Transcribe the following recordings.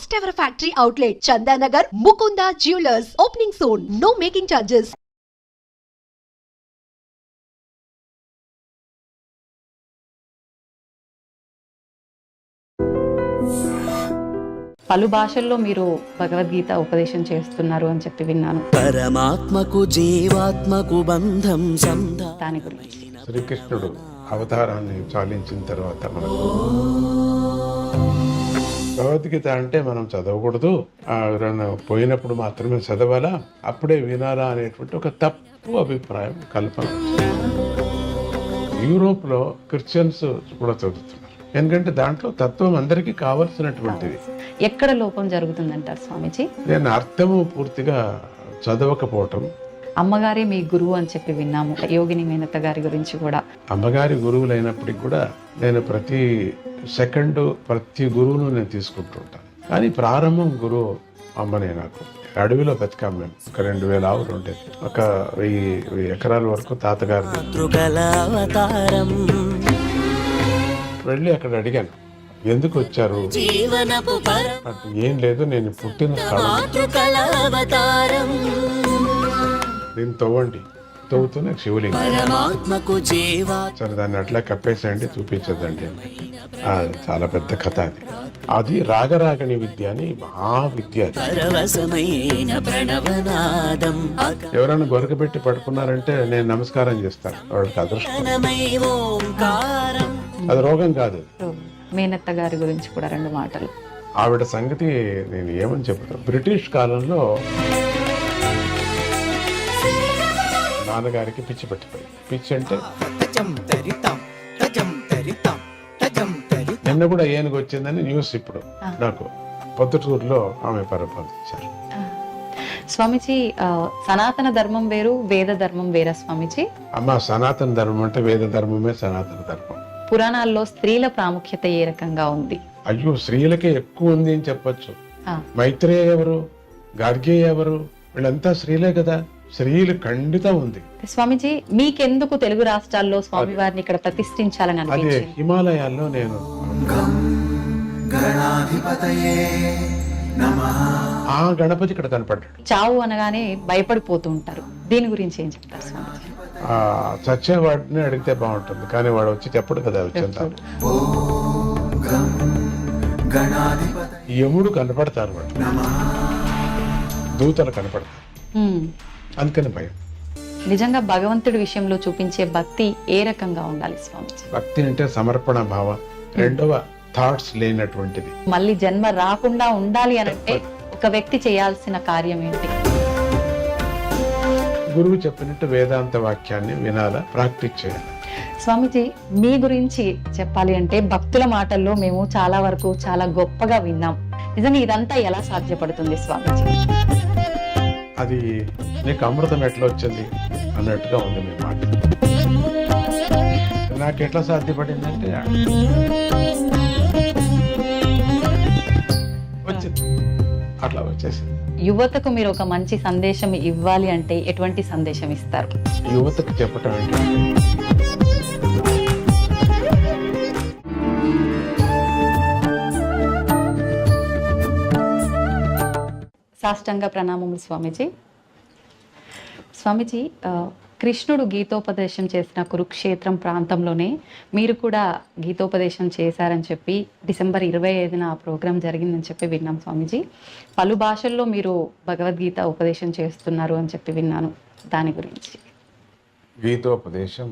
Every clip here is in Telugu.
First ever factory outlet, Chandanagar, Mukunda Jewelers. Opening soon. No making charges. పలు భాషల్లో మీరు భగవద్గీత ఉపదేశం చేస్తున్నారు అని చెప్పి విన్నాను. పరమాత్మకు జీవాత్మకు బంధం దాని గురించి శ్రీకృష్ణుడు అవతారాన్ని చాలించిన తర్వాత మనకు భగవద్గీత అంటే మనం చదవకూడదు, ఎవరైనా పోయినప్పుడు మాత్రమే చదవాలా, అప్పుడే వినాలా అనేటువంటి ఒక తప్పు అభిప్రాయం కల్పన. యూరోప్లో క్రిస్టియన్స్ కూడా చదువుతున్నారు, ఎందుకంటే దాంట్లో తత్వం అందరికీ కావలసినటువంటిది. ఎక్కడ లోపం జరుగుతుందంటారు స్వామీజీ? నేను అర్థము పూర్తిగా చదవకపోవటం. అమ్మగారే మీ గురువు అని చెప్పి విన్నాము, యోగిని మేనత గారి గురించి కూడా. అమ్మగారి గురువులైనప్పటికీ కూడా నేను ప్రతి సెకండ్ ప్రతి గురువును నేను తీసుకుంటుంటాను. కానీ ప్రారంభం గురువు అమ్మనే నాకు. అడవిలో బతికాము మేము. ఒక 2000 ఆవులు ఉండేది, ఒక 1000 ఎకరాల వరకు తాతగారి. వెళ్ళి అక్కడ అడిగాను, ఎందుకు వచ్చారు? ఏం లేదు, నేను పుట్టిన నేను తవ్వండి, తవ్వుతూనే శివలింగం. సరే దాన్ని అట్లా కప్పేసేయండి, చూపించదండి. చాలా పెద్ద కథ అది. అది రాగరాగణి విద్య అని మహావిద్య. ఎవరైనా గొరకబెట్టి పడుకున్నారంటే నేను నమస్కారం చేస్తాను, వాళ్ళకి అదృష్టం. అది రోగం కాదు. మేనత్త గారి గురించి కూడా 2 మాటలు. ఆవిడ సంగతి నేను ఏమని చెప్తాను. బ్రిటిష్ కాలంలో నాన్నగారికి పిచ్చి పట్టిపోయి. పిచ్చి అంటే నిన్న కూడా ఏనుగు వచ్చిందని న్యూస్ ఇప్పుడు నాకు పొద్దుటూరులో ఆమె పరిపాలించారు. స్వామీజీ, సనాతన ధర్మం వేరు, వేద ధర్మం వేరా స్వామీజీ? అమ్మ, సనాతన ధర్మం అంటే వేద ధర్మమే సనాతన ధర్మం. పురాణాల్లో స్త్రీల ప్రాముఖ్యత ఏ రకంగా ఉంది? అయ్యో, స్త్రీలకే ఎక్కువ ఉంది అని చెప్పచ్చు. మైత్రేయ ఎవరు, గార్గేయ ఎవరు, వీళ్ళంతా స్త్రీలే కదా. స్త్రీలు ఖండితం ఉంది. స్వామీజీ, మీకెందుకు తెలుగు రాష్ట్రాల్లో స్వామి వారిని ఇక్కడ ప్రతిష్ఠించాలని అదే అనిపించింది? హిమాలయాల్లో నేను ఆ గణపతి ఇక్కడ కనపడ్డాడు. చావు అనగానే భయపడిపోతూ ఉంటారు, దీని గురించి ఏం చెప్తారు స్వామీజీ? చచ్చేవాడిని అడిగితే బాగుంటుంది, కానీ వాడు వచ్చి చెప్పడు కదా. వచ్చేంత యముడు కనపడతారు, వాడు దూతలు కనపడతారు, అందుకని భయం. నిజంగా భగవంతుడి విషయంలో చూపించే భక్తి ఏ రకంగా ఉండాలి స్వామీజీ? భక్తి అంటే సమర్పణ భావం, రెండవ థాట్స్ లేనటువంటిది. మళ్ళీ జన్మ రాకుండా ఉండాలి అంటే ఒక వ్యక్తి చేయాల్సిన కార్యం ఏంటి? గురువు చెప్పినట్టు వేదాంత వాక్యాన్ని వినాలా, ప్రాక్టీస్ చేయాలి. స్వామీజీ, మీ గురించి చెప్పాలి అంటే భక్తుల మాటల్లో మేము చాలా వరకు చాలా గొప్పగా విన్నాం. నిజంగా ఇదంతా ఎలా సాధ్యపడుతుంది స్వామీజీ? అది నీకు అమృతం ఎట్లా వచ్చింది అన్నట్టుగా ఉంది మీ మాట. నాకు ఎట్లా సాధ్యపడిందంటే వచ్చింది, అట్లా వచ్చేసింది. యువతకు మీరు ఒక మంచి సందేశం ఇవ్వాలి అంటే ఎటువంటి సందేశం ఇస్తారు? యువతకు చెప్పటం ఏంటంటే, సాష్టాంగ ప్రణామములు స్వామీజీ. స్వామీజీ, కృష్ణుడు గీతోపదేశం చేసిన కురుక్షేత్రం ప్రాంతంలోనే మీరు కూడా గీతోపదేశం చేశారని చెప్పి డిసెంబర్ 25న ఆ ప్రోగ్రాం జరిగిందని చెప్పి విన్నాం స్వామీజీ. పలు భాషల్లో మీరు భగవద్గీత ఉపదేశం చేస్తున్నారు అని చెప్పి విన్నాను, దాని గురించి. గీతోపదేశం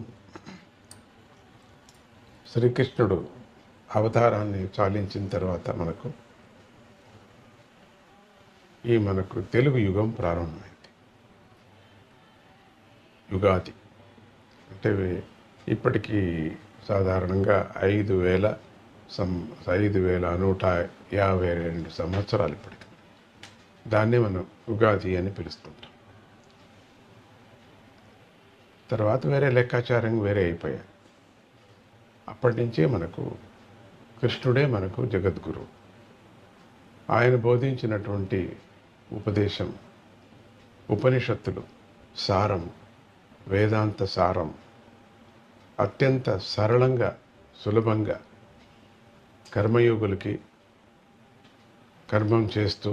శ్రీకృష్ణుడు అవతారాన్ని చాలించిన తర్వాత మనకు తెలుగు యుగం ప్రారంభమైంది. యుగాది అంటే ఇప్పటికీ సాధారణంగా 5152 సంవత్సరాలు ఇప్పటికి. దాన్నే మనం యుగాది అని పిలుస్తుంటాం. తర్వాత వేరే లెక్కాచారం వేరే అయిపోయాయి. అప్పటి నుంచే మనకు కృష్ణుడే మనకు జగద్గురువు. ఆయన బోధించినటువంటి ఉపదేశం, ఉపనిషత్తులు సారం, వేదాంత సారం అత్యంత సరళంగా, సులభంగా కర్మయోగులకి, కర్మం చేస్తూ,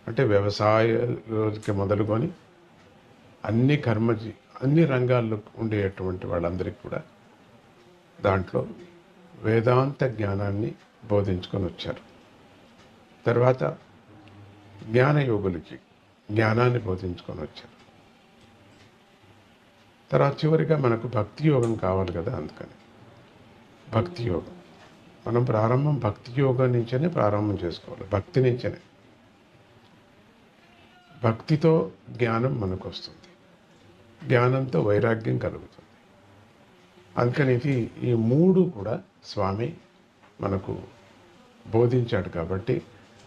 అంటే వ్యవసాయానికి మొదలుకొని అన్ని రంగాల్లో ఉండేటువంటి వాళ్ళందరికీ కూడా దాంట్లో వేదాంత జ్ఞానాన్ని బోధించుకొని వచ్చారు. తర్వాత జ్ఞానయోగులకి జ్ఞానాన్ని బోధించుకొని వచ్చారు. తర్వాత చివరిగా మనకు భక్తి యోగం కావాలి కదా, అందుకని భక్తి యోగం మనం భక్తి యోగం నుంచేనే ప్రారంభం చేసుకోవాలి. భక్తి నుంచేనే, భక్తితో జ్ఞానం మనకు వస్తుంది, జ్ఞానంతో వైరాగ్యం కలుగుతుంది. అందుకని ఈ మూడు కూడా స్వామి మనకు బోధించాడు. కాబట్టి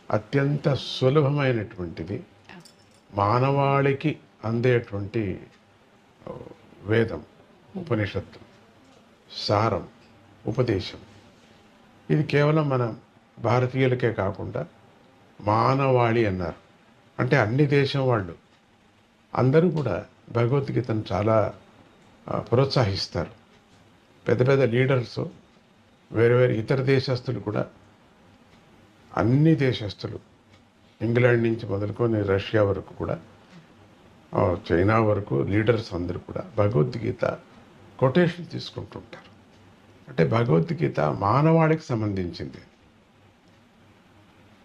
అత్యంత సులభమైనటువంటిది, మానవాళికి అందేటువంటి వేదం, ఉపనిషత్తు సారం, ఉపదేశం. ఇది కేవలం మన భారతీయులకే కాకుండా మానవాళి అన్నారు. అంటే అన్ని దేశం వాళ్ళు అందరూ కూడా భగవద్గీతను చాలా ప్రోత్సహిస్తారు. పెద్ద పెద్ద లీడర్స్, వేరే ఇతర దేశస్తులు కూడా, అన్ని దేశస్తులు, ఇంగ్లాండ్ నుంచి మొదలుకొని రష్యా వరకు కూడా, చైనా వరకు లీడర్స్ అందరూ కూడా భగవద్గీత కొటేషన్ తీసుకుంటుంటారు. అంటే భగవద్గీత మానవాళికి సంబంధించింది.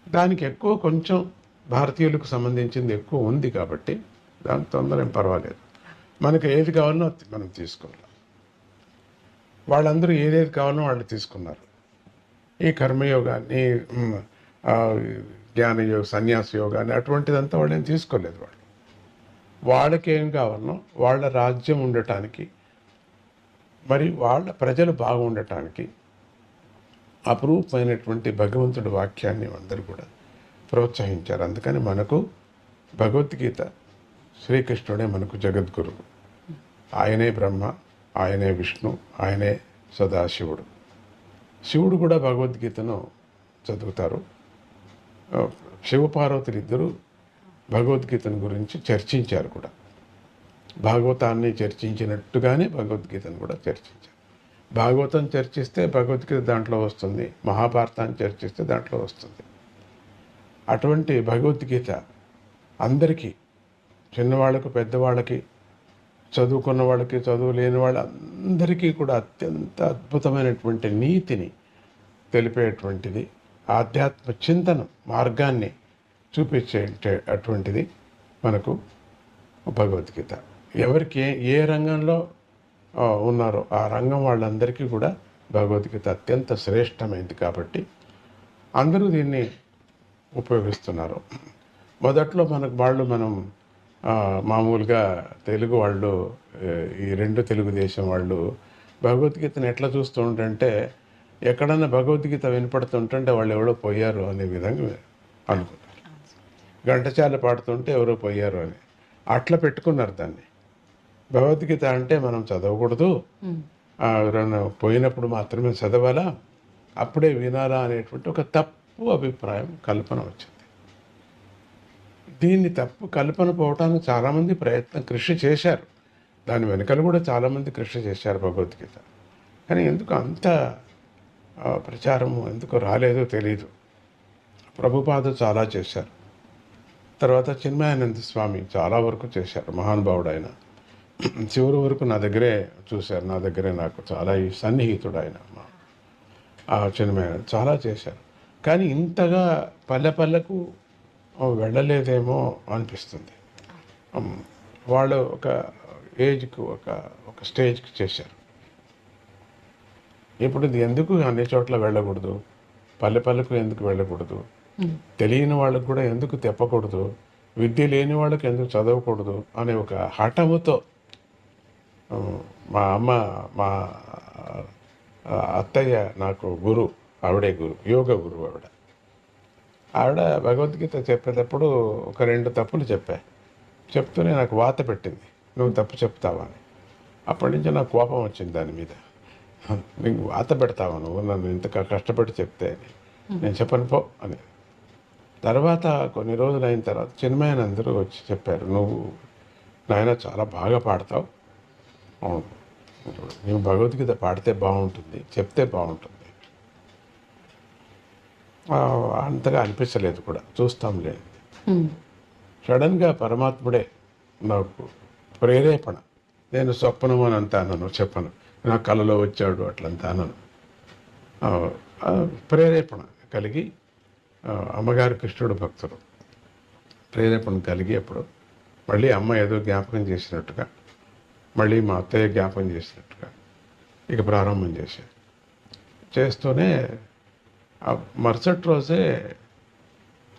దానికి ఎక్కువ కొంచెం భారతీయులకు సంబంధించింది ఎక్కువ ఉంది కాబట్టి దానికి తొందర ఏం పర్వాలేదు. మనకు ఏది కావాలో మనం తీసుకోవాలి. వాళ్ళందరూ ఏదేది కావాలో వాళ్ళు తీసుకున్నారు. ఈ కర్మయోగాన్ని, జ్ఞానయోగ, సన్యాస యోగాన్ని అటువంటిదంతా వాళ్ళు ఏం తీసుకోలేదు. వాళ్ళకి ఏం కావాలనో, వాళ్ళ రాజ్యం ఉండటానికి, మరి వాళ్ళ ప్రజలు బాగుండటానికి అపురూపమైనటువంటి భగవంతుడి వాక్యాన్ని అందరూ కూడా ప్రోత్సహించారు. అందుకని మనకు భగవద్గీత, శ్రీకృష్ణుడే మనకు జగద్గురువు. ఆయనే బ్రహ్మ, ఆయనే విష్ణు, ఆయనే సదాశివుడు. శివుడు కూడా భగవద్గీతను చదువుతారు. శివపార్వతులు ఇద్దరు భగవద్గీతను గురించి చర్చించారు కూడా. భాగవతాన్ని చర్చించినట్టుగానే భగవద్గీతను కూడా చర్చించారు. భాగవతం చర్చిస్తే భగవద్గీత దాంట్లో వస్తుంది, మహాభారతాన్ని చర్చిస్తే దాంట్లో వస్తుంది. అటువంటి భగవద్గీత అందరికీ, చిన్నవాళ్ళకు, పెద్దవాళ్ళకి, చదువుకున్న వాళ్ళకి, చదువు లేని వాళ్ళందరికీ కూడా అత్యంత అద్భుతమైనటువంటి నీతిని తెలిపేటువంటిది, ఆధ్యాత్మ చింతనం మార్గాన్ని చూపించే అటువంటిది మనకు భగవద్గీత. ఎవరికి ఏ రంగంలో ఉన్నారో ఆ రంగం వాళ్ళందరికీ కూడా భగవద్గీత అత్యంత శ్రేష్టమైంది. కాబట్టి అందరూ దీన్ని ఉపయోగిస్తున్నారు. మొదట్లో మనం మామూలుగా తెలుగు వాళ్ళు, ఈ రెండు తెలుగుదేశం వాళ్ళు భగవద్గీతను ఎట్లా చూస్తూ ఉంటుంటే, ఎక్కడన్నా భగవద్గీత వినపడుతుంటే వాళ్ళు ఎవరో పోయారు అనే విధంగా అనుకున్నారు. ఘంటసాల పాడుతుంటే ఎవరో పోయారు అని అట్లా పెట్టుకున్నారు దాన్ని. భగవద్గీత అంటే మనం చదవకూడదు, ఎవరైనా పోయినప్పుడు మాత్రమే చదవాలా, అప్పుడే వినాలా అనేటువంటి ఒక తప్పు అభిప్రాయం, కల్పన వచ్చింది. దీన్ని తప్పు కల్పన పోవటానికి చాలామంది కృషి చేశారు. దాని వెనకాల కూడా చాలామంది కృషి చేశారు భగవద్గీత. కానీ ఎందుకు అంత ప్రచారము ఎందుకు రాలేదో తెలియదు. ప్రభుపాదులు చాలా చేశారు. తర్వాత చిన్మయానంద స్వామి చాలా వరకు చేశారు, మహానుభావుడు ఆయన. చివరి వరకు నా దగ్గరే చూశారు, నా దగ్గరే నాకు చాలా సన్నిహితుడు ఆయన. చిన్మయానంద చాలా చేశారు. కానీ ఇంతగా పల్లెకు వెళ్ళలేదేమో అనిపిస్తుంది. వాళ్ళు ఒక ఏజ్కి, ఒక స్టేజ్కి చేశారు. ఇప్పుడు ఇది ఎందుకు అన్ని చోట్ల వెళ్ళకూడదు, పల్లెకు ఎందుకు వెళ్ళకూడదు, తెలియని వాళ్ళకు కూడా ఎందుకు తెప్పకూడదు, విద్య లేని వాళ్ళకి ఎందుకు చదవకూడదు అనే ఒక హఠముతో మా అత్తయ్య నాకు గురు, ఆవిడే గురు, యోగ గురువు ఆవిడ భగవద్గీత చెప్పేటప్పుడు ఒక 2 తప్పులు చెప్తూనే నాకు వాత పెట్టింది, నువ్వు తప్పు చెప్తావా అని. అప్పటి నుంచి నాకు కోపం వచ్చింది దాని మీద. నీకు వాత పెడతావా నువ్వు, నన్ను ఇంత కష్టపడి చెప్తే నేను చెప్పను పో అని. తర్వాత కొన్ని రోజులు అయిన తర్వాత చిన్మయానందరూ వచ్చి చెప్పారు, నువ్వు నాయన చాలా బాగా పాడతావు, నువ్వు భగవద్గీత పాడితే బాగుంటుంది, చెప్తే బాగుంటుంది. అంతగా అనిపించలేదు కూడా, చూస్తాంలే. ఉమ్, సడన్గా పరమాత్ముడే నాకు ప్రేరేపణ. నేను స్వప్నం అని అంతా అనను, చెప్పను. నా కళలో వచ్చాడు అట్లంతా అనను. ఆ, ఆ, ప్రేరేపణ కలిగి, అమ్మగారు కృష్ణుడు భక్తుడు, ప్రేరేపణ కలిగి అప్పుడు మళ్ళీ అమ్మ ఏదో జ్ఞాపకం చేసినట్టుగా, మళ్ళీ మా అత్తయ్య జ్ఞాపకం చేసినట్టుగా ఇక ప్రారంభం చేస్తూనే ఆ మరుసటి రోజే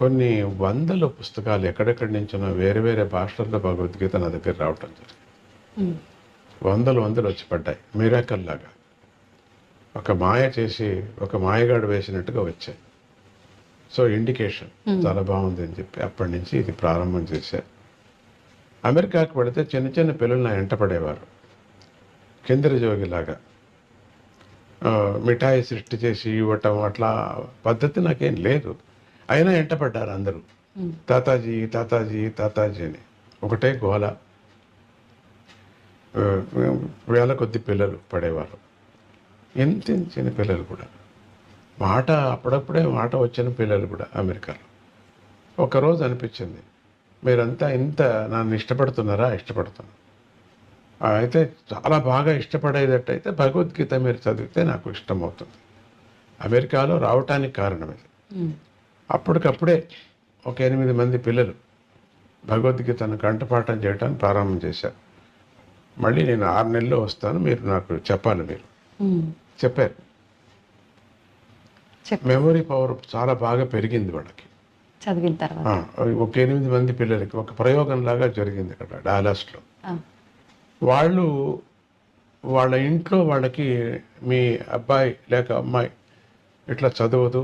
కొన్ని వందల పుస్తకాలు ఎక్కడెక్కడి నుంచినో వేరే వేరే భాషల్లో భగవద్గీత నా దగ్గర రావటం జరిగింది. ఉమ్, వందలు వచ్చి పడ్డాయి, మిరాకల్ లాగా. ఒక మాయ చేసి ఒక మాయగాడు వేసినట్టుగా వచ్చాయి. సో ఇండికేషన్ చాలా బాగుంది అని చెప్పి అప్పటి నుంచి ఇది ప్రారంభం చేశారు. అమెరికాకు వెళితే చిన్న చిన్న పిల్లలు నా వెంట పడేవారు, కిందరజోగిలాగా. మిఠాయి సృష్టి చేసి ఇవ్వటం అట్లా పద్ధతి నాకేం లేదు. అయినా వెంటపడ్డారు అందరూ, తాతాజీ తాతాజీ తాతాజీ అని ఒకటే గోల. వేల కొద్ది పిల్లలు పడేవారు, ఎంత చిన్న పిల్లలు కూడా. మాట అప్పుడప్పుడే మాట వచ్చిన పిల్లలు కూడా అమెరికాలో. ఒకరోజు అనిపించింది, మీరంతా ఇంత నన్ను ఇష్టపడుతున్నారా? ఇష్టపడుతున్నాను. అయితే చాలా బాగా ఇష్టపడేటట్టయితే భగవద్గీత మీరు చదివితే నాకు ఇష్టమవుతుంది. అమెరికాలో రావటానికి కారణం ఇది. అప్పటికప్పుడే ఒక 8 మంది పిల్లలు భగవద్గీతను కంఠపాఠం చేయడానికి ప్రారంభం చేశారు. మళ్ళీ నేను 6 నెలల్లో వస్తాను, మీరు నాకు చెప్పాలి. మీరు చెప్పారు. మెమొరీ పవర్ చాలా బాగా పెరిగింది వాళ్ళకి చదివిన తర్వాత. ఒక 8 మంది పిల్లలకి ఒక ప్రయోగంలాగా జరిగింది ఇక్కడ డాలస్లో. వాళ్ళు వాళ్ళ ఇంట్లో వాళ్ళకి మీ అబ్బాయి లేక అమ్మాయి ఇట్లా చదవదు,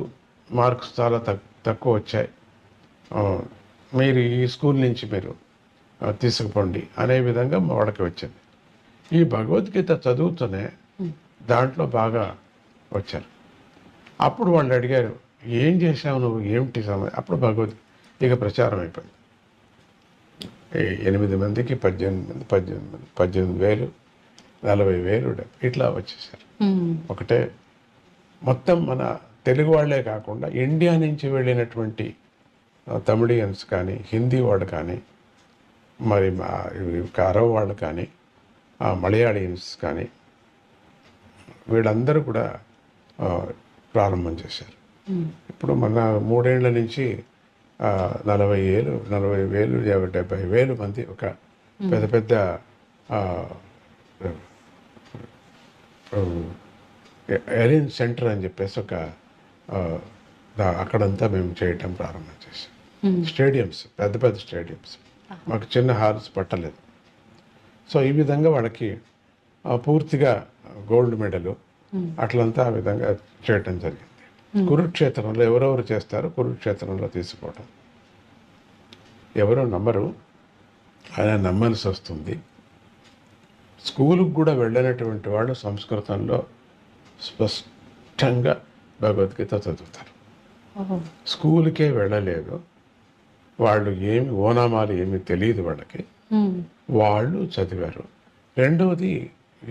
మార్క్స్ చాలా తక్కువ వచ్చాయి, మీరు ఈ స్కూల్ నుంచి మీరు తీసుకుపోండి అనే విధంగా వాళ్ళకి వచ్చింది. ఈ భగవద్గీత చదువుతూనే దాంట్లో బాగా వచ్చారు. అప్పుడు వాళ్ళు అడిగారు, ఏం చేశావు నువ్వు, ఏమిటి సమయం? అప్పుడు భగవద్గీత ప్రచారం అయిపోయింది. 8 మందికి 18,000, 40,000 ఇట్లా వచ్చేసారు. ఒకటే మొత్తం మన తెలుగు వాళ్ళే కాకుండా ఇండియా నుంచి వెళ్ళినటువంటి తమిళియన్స్ కానీ, హిందీ వాళ్ళు కానీ, మరి అరబ్ వాళ్ళు కానీ, మలయాళీయన్స్ కానీ, వీళ్ళందరూ కూడా ప్రారంభం చేశారు. ఇప్పుడు మన 3 ఏళ్ల నుంచి 40,000, 70,000 మంది ఒక పెద్ద పెద్ద ఎలిన్ సెంటర్ అని చెప్పేసి ఒక అక్కడంతా మేము చేయటం ప్రారంభం చేసాం. స్టేడియంస్, పెద్ద పెద్ద స్టేడియంస్, మాకు చిన్న హాల్స్ పట్టలేదు. సో ఈ విధంగా వాళ్ళకి పూర్తిగా గోల్డ్ మెడలు అట్లంతా ఆ విధంగా చేయటం జరిగింది. కురుక్షేత్రంలో ఎవరెవరు చేస్తారో కురుక్షేత్రంలో తీసుకోవటం. ఎవరో నమ్మరు, ఆయన నమ్మాల్సి వస్తుంది. స్కూలుకు కూడా వెళ్ళినటువంటి వాళ్ళు సంస్కృతంలో స్పష్టంగా భగవద్గీత చదువుతారు. స్కూల్కే వెళ్ళలేదు వాళ్ళు, ఏమి ఓనామాలు ఏమి తెలియదు వాళ్ళకి, వాళ్ళు చదివారు. రెండవది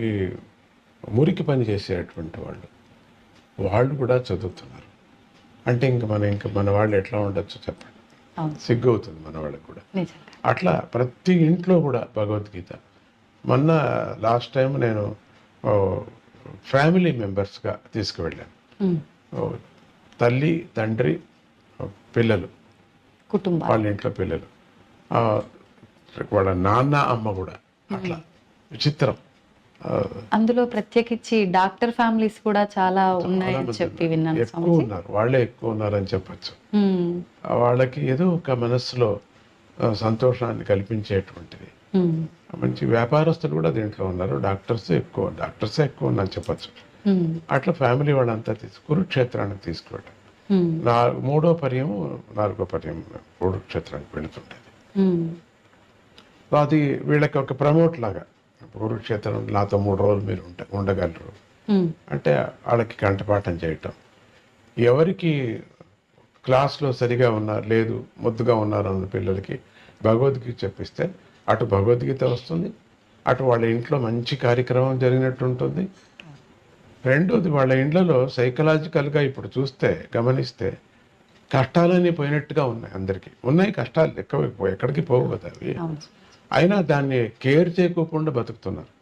ఈ మురికి పని చేసేటువంటి వాళ్ళు కూడా చదువుతున్నారు. అంటే ఇంకా మన వాళ్ళు ఎట్లా ఉండొచ్చు చెప్పండి, సిగ్గు అవుతుంది మన వాళ్ళకి కూడా. అట్లా ప్రతి ఇంట్లో కూడా భగవద్గీత. మొన్న లాస్ట్ టైం నేను ఫ్యామిలీ మెంబర్స్గా తీసుకువెళ్ళాను. తల్లి, తండ్రి, పిల్లలు, కుటుంబం, వాళ్ళ ఇంట్లో పిల్లలు, వాళ్ళ నాన్న, అమ్మ కూడా. అట్లా విచిత్రం. అందులో ప్రత్యేకించి డాక్టర్ ఫ్యామిలీస్ కూడా చాలా ఉన్నాయని చెప్పి విన్నాను. ఎక్కువ ఉన్నారు, వాళ్ళే ఎక్కువ ఉన్నారని చెప్పచ్చు. వాళ్ళకి ఏదో ఒక మనస్సులో సంతోషాన్ని కల్పించేటువంటిది. మంచి వ్యాపారస్తులు కూడా దీంట్లో ఉన్నారు, డాక్టర్సే ఎక్కువ ఉన్నారు చెప్పచ్చు. అట్లా ఫ్యామిలీ వాళ్ళంతా కురుక్షేత్రానికి తీసుకువెళ్ళారు. 3వ పర్యం 4వ పర్యం కురుక్షేత్రానికి వెళుతుంటది. అది వీళ్ళకి ఒక ప్రమోట్ లాగా, కురుక్షేత్రం నాతో 3 రోజులు మీరు ఉండగలరు అంటే వాళ్ళకి కంఠపాఠం చేయటం. ఎవరికి క్లాస్లో సరిగా ఉన్నారు లేదు, ముద్దుగా ఉన్నారు అన్న పిల్లలకి భగవద్గీత చెప్పిస్తే అటు భగవద్గీత వస్తుంది, అటు వాళ్ళ ఇంట్లో మంచి కార్యక్రమం జరిగినట్టు ఉంటుంది. రెండోది వాళ్ళ ఇండ్లలో సైకలాజికల్గా ఇప్పుడు చూస్తే గమనిస్తే కష్టాలన్నీ పోయినట్టుగా ఉన్నాయి, అందరికీ ఉన్నాయి కష్టాలు, ఎక్కడికి పోవు కదా అవి. అవును. అయినా దాన్ని కేర్ చేయకోకుండా బతుకుతున్నారు,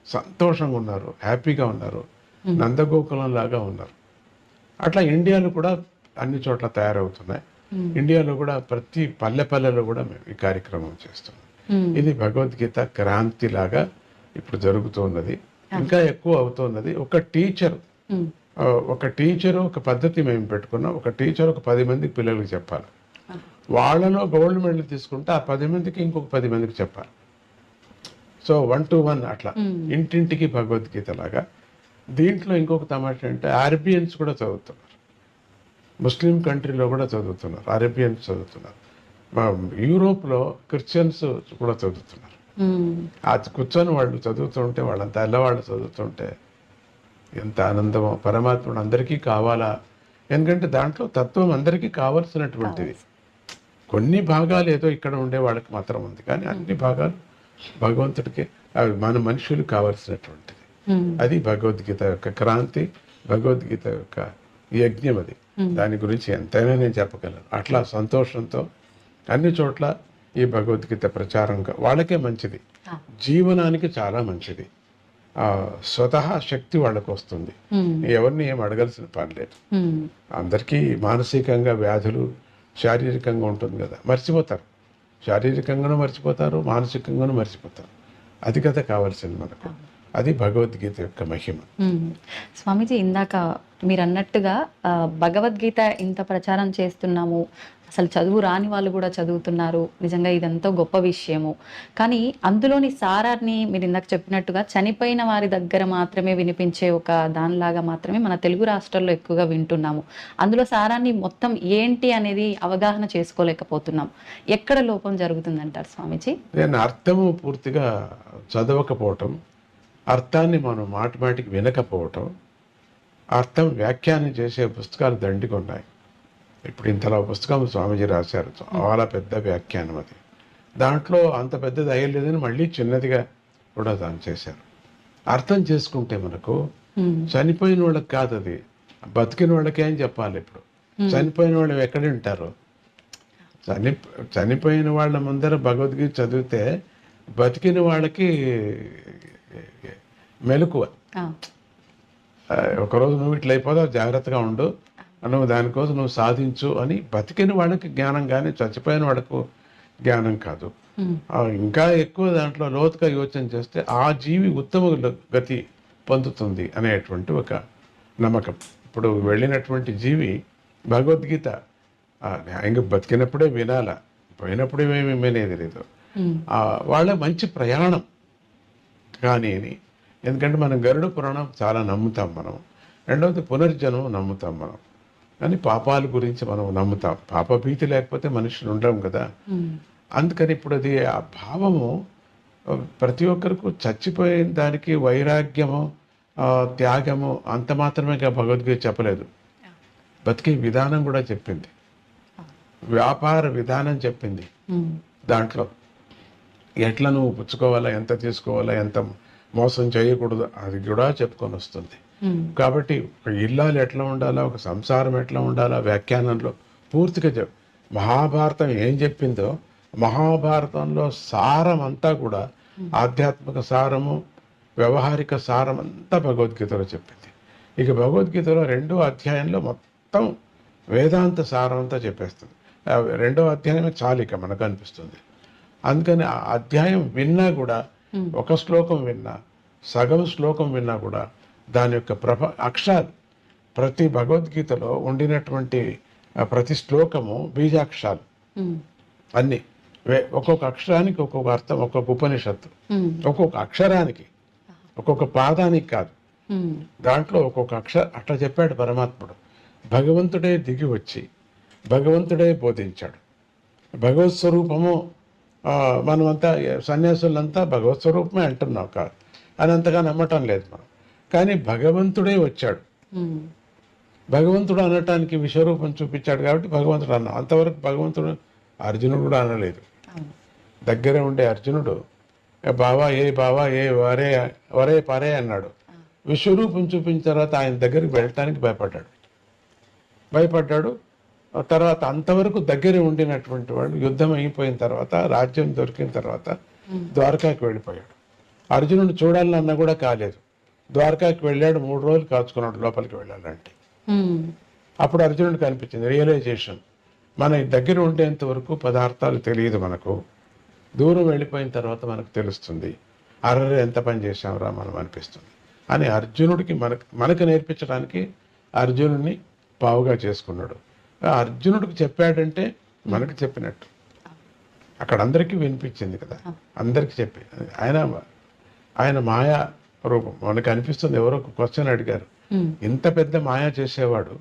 సంతోషంగా ఉన్నారు, హ్యాపీగా ఉన్నారు, నందగోకులం లాగా ఉన్నారు. అట్లా ఇండియాలో కూడా అన్ని చోట్ల తయారవుతున్నాయి. ఇండియాలో కూడా ప్రతి పల్లెలో కూడా మేము ఈ కార్యక్రమం చేస్తున్నాం. ఇది భగవద్గీత క్రాంతి లాగా ఇప్పుడు జరుగుతున్నది, ఇంకా ఎక్కువ అవుతున్నది. ఒక టీచరు ఒక పద్ధతి మేము పెట్టుకున్నాం. ఒక టీచర్ ఒక 10 మందికి పిల్లలకి చెప్పాలి, వాళ్ళలో గోల్డ్ మెడల్ తీసుకుంటే ఆ 10 మందికి ఇంకొక 10 మందికి చెప్పాలి. సో 1 to 1 అట్లా ఇంటింటికి భగవద్గీత లాగా. దీంట్లో ఇంకొక తమాషా అంటే అరేబియన్స్ కూడా చదువుతున్నారు, ముస్లిం కంట్రీలో కూడా చదువుతున్నారు, అరేబియన్స్ చదువుతున్నారు, యూరోప్లో క్రిస్టియన్స్ కూడా చదువుతున్నారు. అది కూర్చొని వాళ్ళు చదువుతుంటే, వాళ్ళంతా తెల్లవాళ్ళు చదువుతుంటే ఎంత ఆనందమో. పరమాత్ముడు అందరికీ కావాలా, ఎందుకంటే దాంట్లో తత్వం అందరికీ కావాల్సినటువంటిది. కొన్ని భాగాలు ఏదో ఇక్కడ ఉండే వాళ్ళకి మాత్రం ఉంది, కానీ అన్ని భాగాలు భగవంతుడికి, అవి మన మనుషులు కావాల్సినటువంటిది. అది భగవద్గీత యొక్క క్రాంతి, భగవద్గీత యొక్క యజ్ఞం. అది దాని గురించి ఎంతైనా నేను చెప్పగలను. అట్లా సంతోషంతో అన్ని చోట్ల ఈ భగవద్గీత ప్రచారం వాళ్ళకే మంచిది, జీవనానికి చాలా మంచిది. స్వతహా శక్తి వాళ్ళకు వస్తుంది, ఎవరిని ఏం అడగాల్సిన పని లేదు. అందరికీ మానసికంగా వ్యాధులు, శారీరకంగా ఉంటుంది కదా, మర్చిపోతారు, శారీరకంగానూ మర్చిపోతారు, మానసికంగానూ మర్చిపోతారు. అది కదా కావాల్సింది మనకు. అది భగవద్గీత యొక్క మహిమ. స్వామీజీ, ఇందాక మీరు అన్నట్టుగా భగవద్గీత ఇంత ప్రచారం చేస్తున్నాము, అసలు చదువు రాని వాళ్ళు కూడా చదువుతున్నారు, నిజంగా ఇదంతా గొప్ప విషయము. కానీ అందులోని సారాన్ని మీరు ఇందాక చెప్పినట్టుగా చనిపోయిన వారి దగ్గర మాత్రమే వినిపించే ఒక దానిలాగా మాత్రమే మన తెలుగు రాష్ట్రాల్లో ఎక్కువగా వింటున్నాము. అందులో సారాన్ని మొత్తం ఏంటి అనేది అవగాహన చేసుకోలేకపోతున్నాం. ఎక్కడ లోపం జరుగుతుందంటారు స్వామీజీ? నేను అర్థము పూర్తిగా చదవకపోవటం, అర్థాన్ని మనం మాటికి వినకపోవటం, అర్థం వ్యాఖ్యానం చేసే పుస్తకాలు దండిగా ఉన్నాయి. ఇప్పుడు ఇంతలో పుస్తకం స్వామీజీ రాశారు, చాలా పెద్ద వ్యాఖ్యానం. అది దాంట్లో అంత పెద్దది అయ్యలేదని మళ్ళీ చిన్నదిగా కూడా దాన్ని చేశారు. అర్థం చేసుకుంటే మనకు చనిపోయిన వాళ్ళకి కాదు, అది బతికిన వాళ్ళకే అని చెప్పాలి. ఇప్పుడు చనిపోయిన వాళ్ళు ఎక్కడ ఉంటారు? చనిపోయిన వాళ్ళ ముందర భగవద్గీత చదివితే బతికిన వాళ్ళకి మెలకువ. ఒకరోజు నువ్వు ఇట్లా అయిపోతావు, జాగ్రత్తగా ఉండు, నువ్వు దానికోసం నువ్వు సాధించు అని బతికిన వాళ్ళకి జ్ఞానం, కానీ చచ్చిపోయిన వాళ్ళకు జ్ఞానం కాదు. ఇంకా ఎక్కువ దాంట్లో లోతుగా యోచన చేస్తే ఆ జీవి ఉత్తమ గతి పొందుతుంది అనేటువంటి ఒక నమ్మకం. ఇప్పుడు వెళ్ళినటువంటి జీవి భగవద్గీత ఇంకా బతికినప్పుడే వినాల, పోయినప్పుడే ఏమి వినేది లేదు. వాళ్ళ మంచి ప్రయాణం కానీ, ఎందుకంటే మనం గరుడ పురాణం చాలా నమ్ముతాం మనం. రెండవది పునర్జన్మ నమ్ముతాం మనం, కానీ పాపాల గురించి మనం నమ్ముతాం. పాపభీతి లేకపోతే మనుషులు ఉండడం కదా. అందుకని ఇప్పుడు అది ఆ భావము ప్రతి ఒక్కరికి చచ్చిపోయిన దానికి వైరాగ్యము, త్యాగము అంత మాత్రమే భగవద్గీత చెప్పలేదు, బతికే విధానం కూడా చెప్పింది, వ్యాపార విధానం చెప్పింది. దాంట్లో ఎట్లా నువ్వు పుచ్చుకోవాలా, ఎంత తీసుకోవాలా, ఎంత మోసం చేయకూడదు, అది కూడా చెప్పుకొని వస్తుంది. కాబట్టి ఒక ఇల్లాలు ఎట్లా ఉండాలా, ఒక సంసారం ఎట్లా ఉండాలా వ్యాఖ్యానంలో పూర్తిగా మహాభారతం ఏం చెప్పిందో, మహాభారతంలో సారం అంతా కూడా ఆధ్యాత్మిక సారము, వ్యవహారిక సారం అంతా భగవద్గీతలో చెప్పింది. ఇక భగవద్గీతలో 2వ అధ్యాయంలో మొత్తం వేదాంత సారం అంతా చెప్పేస్తుంది. 2వ అధ్యాయమే చాలిక మనకు అనిపిస్తుంది. అందుకని ఆ అధ్యాయం విన్నా కూడా, ఒక శ్లోకం విన్నా, సగం శ్లోకం విన్నా కూడా దాని యొక్క అక్షరాలు, ప్రతి భగవద్గీతలో ఉండినటువంటి ప్రతి శ్లోకము బీజాక్షరాలు అన్నీ. ఒక్కొక్క అక్షరానికి ఒక్కొక్క అర్థం, ఒక్కొక్క ఉపనిషత్తు, ఒక్కొక్క అక్షరానికి, ఒక్కొక్క పాదానికి కాదు, దాంట్లో ఒక్కొక్క అట్లా చెప్పాడు పరమాత్ముడు. భగవంతుడే దిగి వచ్చి భగవంతుడే బోధించాడు. భగవత్ స్వరూపము మనమంతా సన్యాసులంతా భగవత్ స్వరూపమే అంటున్నాం కాదు అని అంతగా నమ్మటం లేదు మనం. కానీ భగవంతుడే వచ్చాడు, భగవంతుడు అనటానికి విశ్వరూపం చూపించాడు కాబట్టి భగవంతుడు అన్నాం. అంతవరకు భగవంతుడు అర్జునుడు కూడా అనలేదు. దగ్గర ఉండే అర్జునుడు బావా ఏ వరే పరే అన్నాడు. విశ్వరూపం చూపించిన తర్వాత ఆయన దగ్గరికి వెళ్ళటానికి భయపడ్డాడు. తర్వాత అంతవరకు దగ్గర ఉండినటువంటి వాడు యుద్ధం అయిపోయిన తర్వాత, రాజ్యం దొరికిన తర్వాత ద్వారకాకి వెళ్ళిపోయాడు. అర్జునుడు చూడాలన్నా కూడా కాలేదు. ద్వారకాకి వెళ్ళాడు, 3 రోజులు కాచుకున్నాడు లోపలికి వెళ్ళాలంటే. అప్పుడు అర్జునుడికి అనిపించింది రియలైజేషన్, మన దగ్గర ఉండేంత వరకు పదార్థాలు తెలియదు మనకు, దూరం వెళ్ళిపోయిన తర్వాత మనకు తెలుస్తుంది, అర్రే ఎంత పని చేసాంరా మనం అనిపిస్తుంది అని అర్జునుడికి మనకు నేర్పించడానికి అర్జునుడిని పావుగా చేసుకున్నాడు. అర్జునుడికి చెప్పాడంటే మనకు చెప్పినట్టు. అక్కడ అందరికీ వినిపించింది కదా, అందరికీ చెప్పి ఆయన మాయా రూపం మనకు అనిపిస్తుంది. ఎవరో ఒక క్వశ్చన్ అడిగారు, ఇంత పెద్ద మాయా చేసేవాడు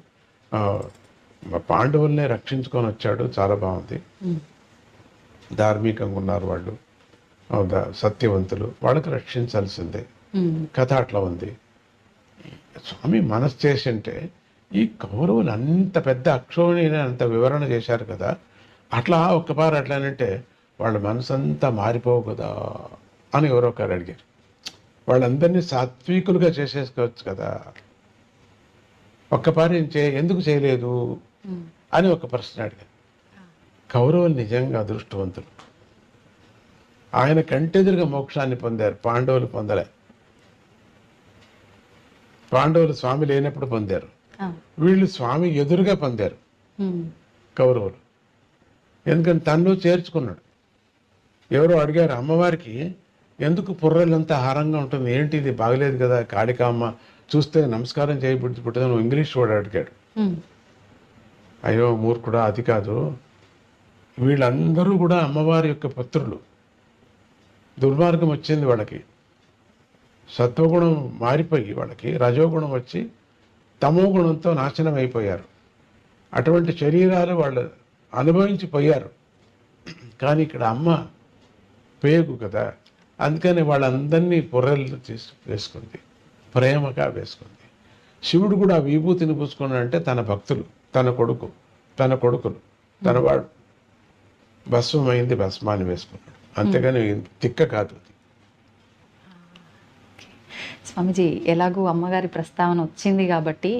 పాండవుల్నే రక్షించుకొని వచ్చాడు, చాలా బాగుంది, ధార్మికంగా ఉన్నారు వాళ్ళు, సత్యవంతులు, వాళ్ళకి రక్షించాల్సిందే, కథ అట్లా ఉంది. స్వామి మనసు చేసింటే ఈ కౌరవులు అంత పెద్ద అక్షోణిని అంత వివరణ చేశారు కదా, అట్లా ఒక్కపారు అట్లానంటే వాళ్ళ మనసు అంతా మారిపోవు కదా అని ఎవరో ఒకరు అడిగారు. వాళ్ళందరినీ సాత్వికులుగా చేసేసుకోవచ్చు కదా, ఒక్కపారి ఎందుకు చేయలేదు అని ఒక ప్రశ్న అడిగారు. కౌరవులు నిజంగా అదృష్టవంతులు, ఆయన కంటెదురుగా మోక్షాన్ని పొందారు, పాండవులు పొందలే. పాండవులు స్వామి లేనప్పుడు పొందారు, వీళ్ళు స్వామి ఎదురుగా పొందారు కౌరవులు. ఎందుకని తనలో చేర్చుకున్నాడు. ఎవరో అడిగారు, అమ్మవారికి ఎందుకు పుర్రెలంతా హారంగా ఉంటుంది, ఏంటి ఇది బాగలేదు కదా, కాళికామ్మ చూస్తే నమస్కారం చేయబుద్ధి పుట్టదని ఇంగ్లీష్ వాడు అడిగాడు. అయ్యో మూర్ఖుడా, అది కాదు, వీళ్ళందరూ కూడా అమ్మవారి యొక్క పుత్రులు. దుర్మార్గం వచ్చింది వాళ్ళకి, సత్వగుణం మారిపోయి వాళ్ళకి రజోగుణం వచ్చి తమో గుణంతో నాశనం అయిపోయారు. అటువంటి శరీరాలు వాళ్ళు అనుభవించిపోయారు. కానీ ఇక్కడ అమ్మ పేగు కదా, అందుకని వాళ్ళందరినీ పొర్రెలు వేసుకుంది, ప్రేమగా వేసుకుంది. శివుడు కూడా విభూతిని పూసుకున్నాడంటే తన భక్తులు, తన కొడుకులు, తన వాడు భస్మమైంది, భస్మాన్ని వేసుకున్నాడు, అంతేగాని తిక్క కాదు. స్వామిజీ, ఎలాగూ అమ్మగారి ప్రస్తావన వచ్చింది కాబట్టి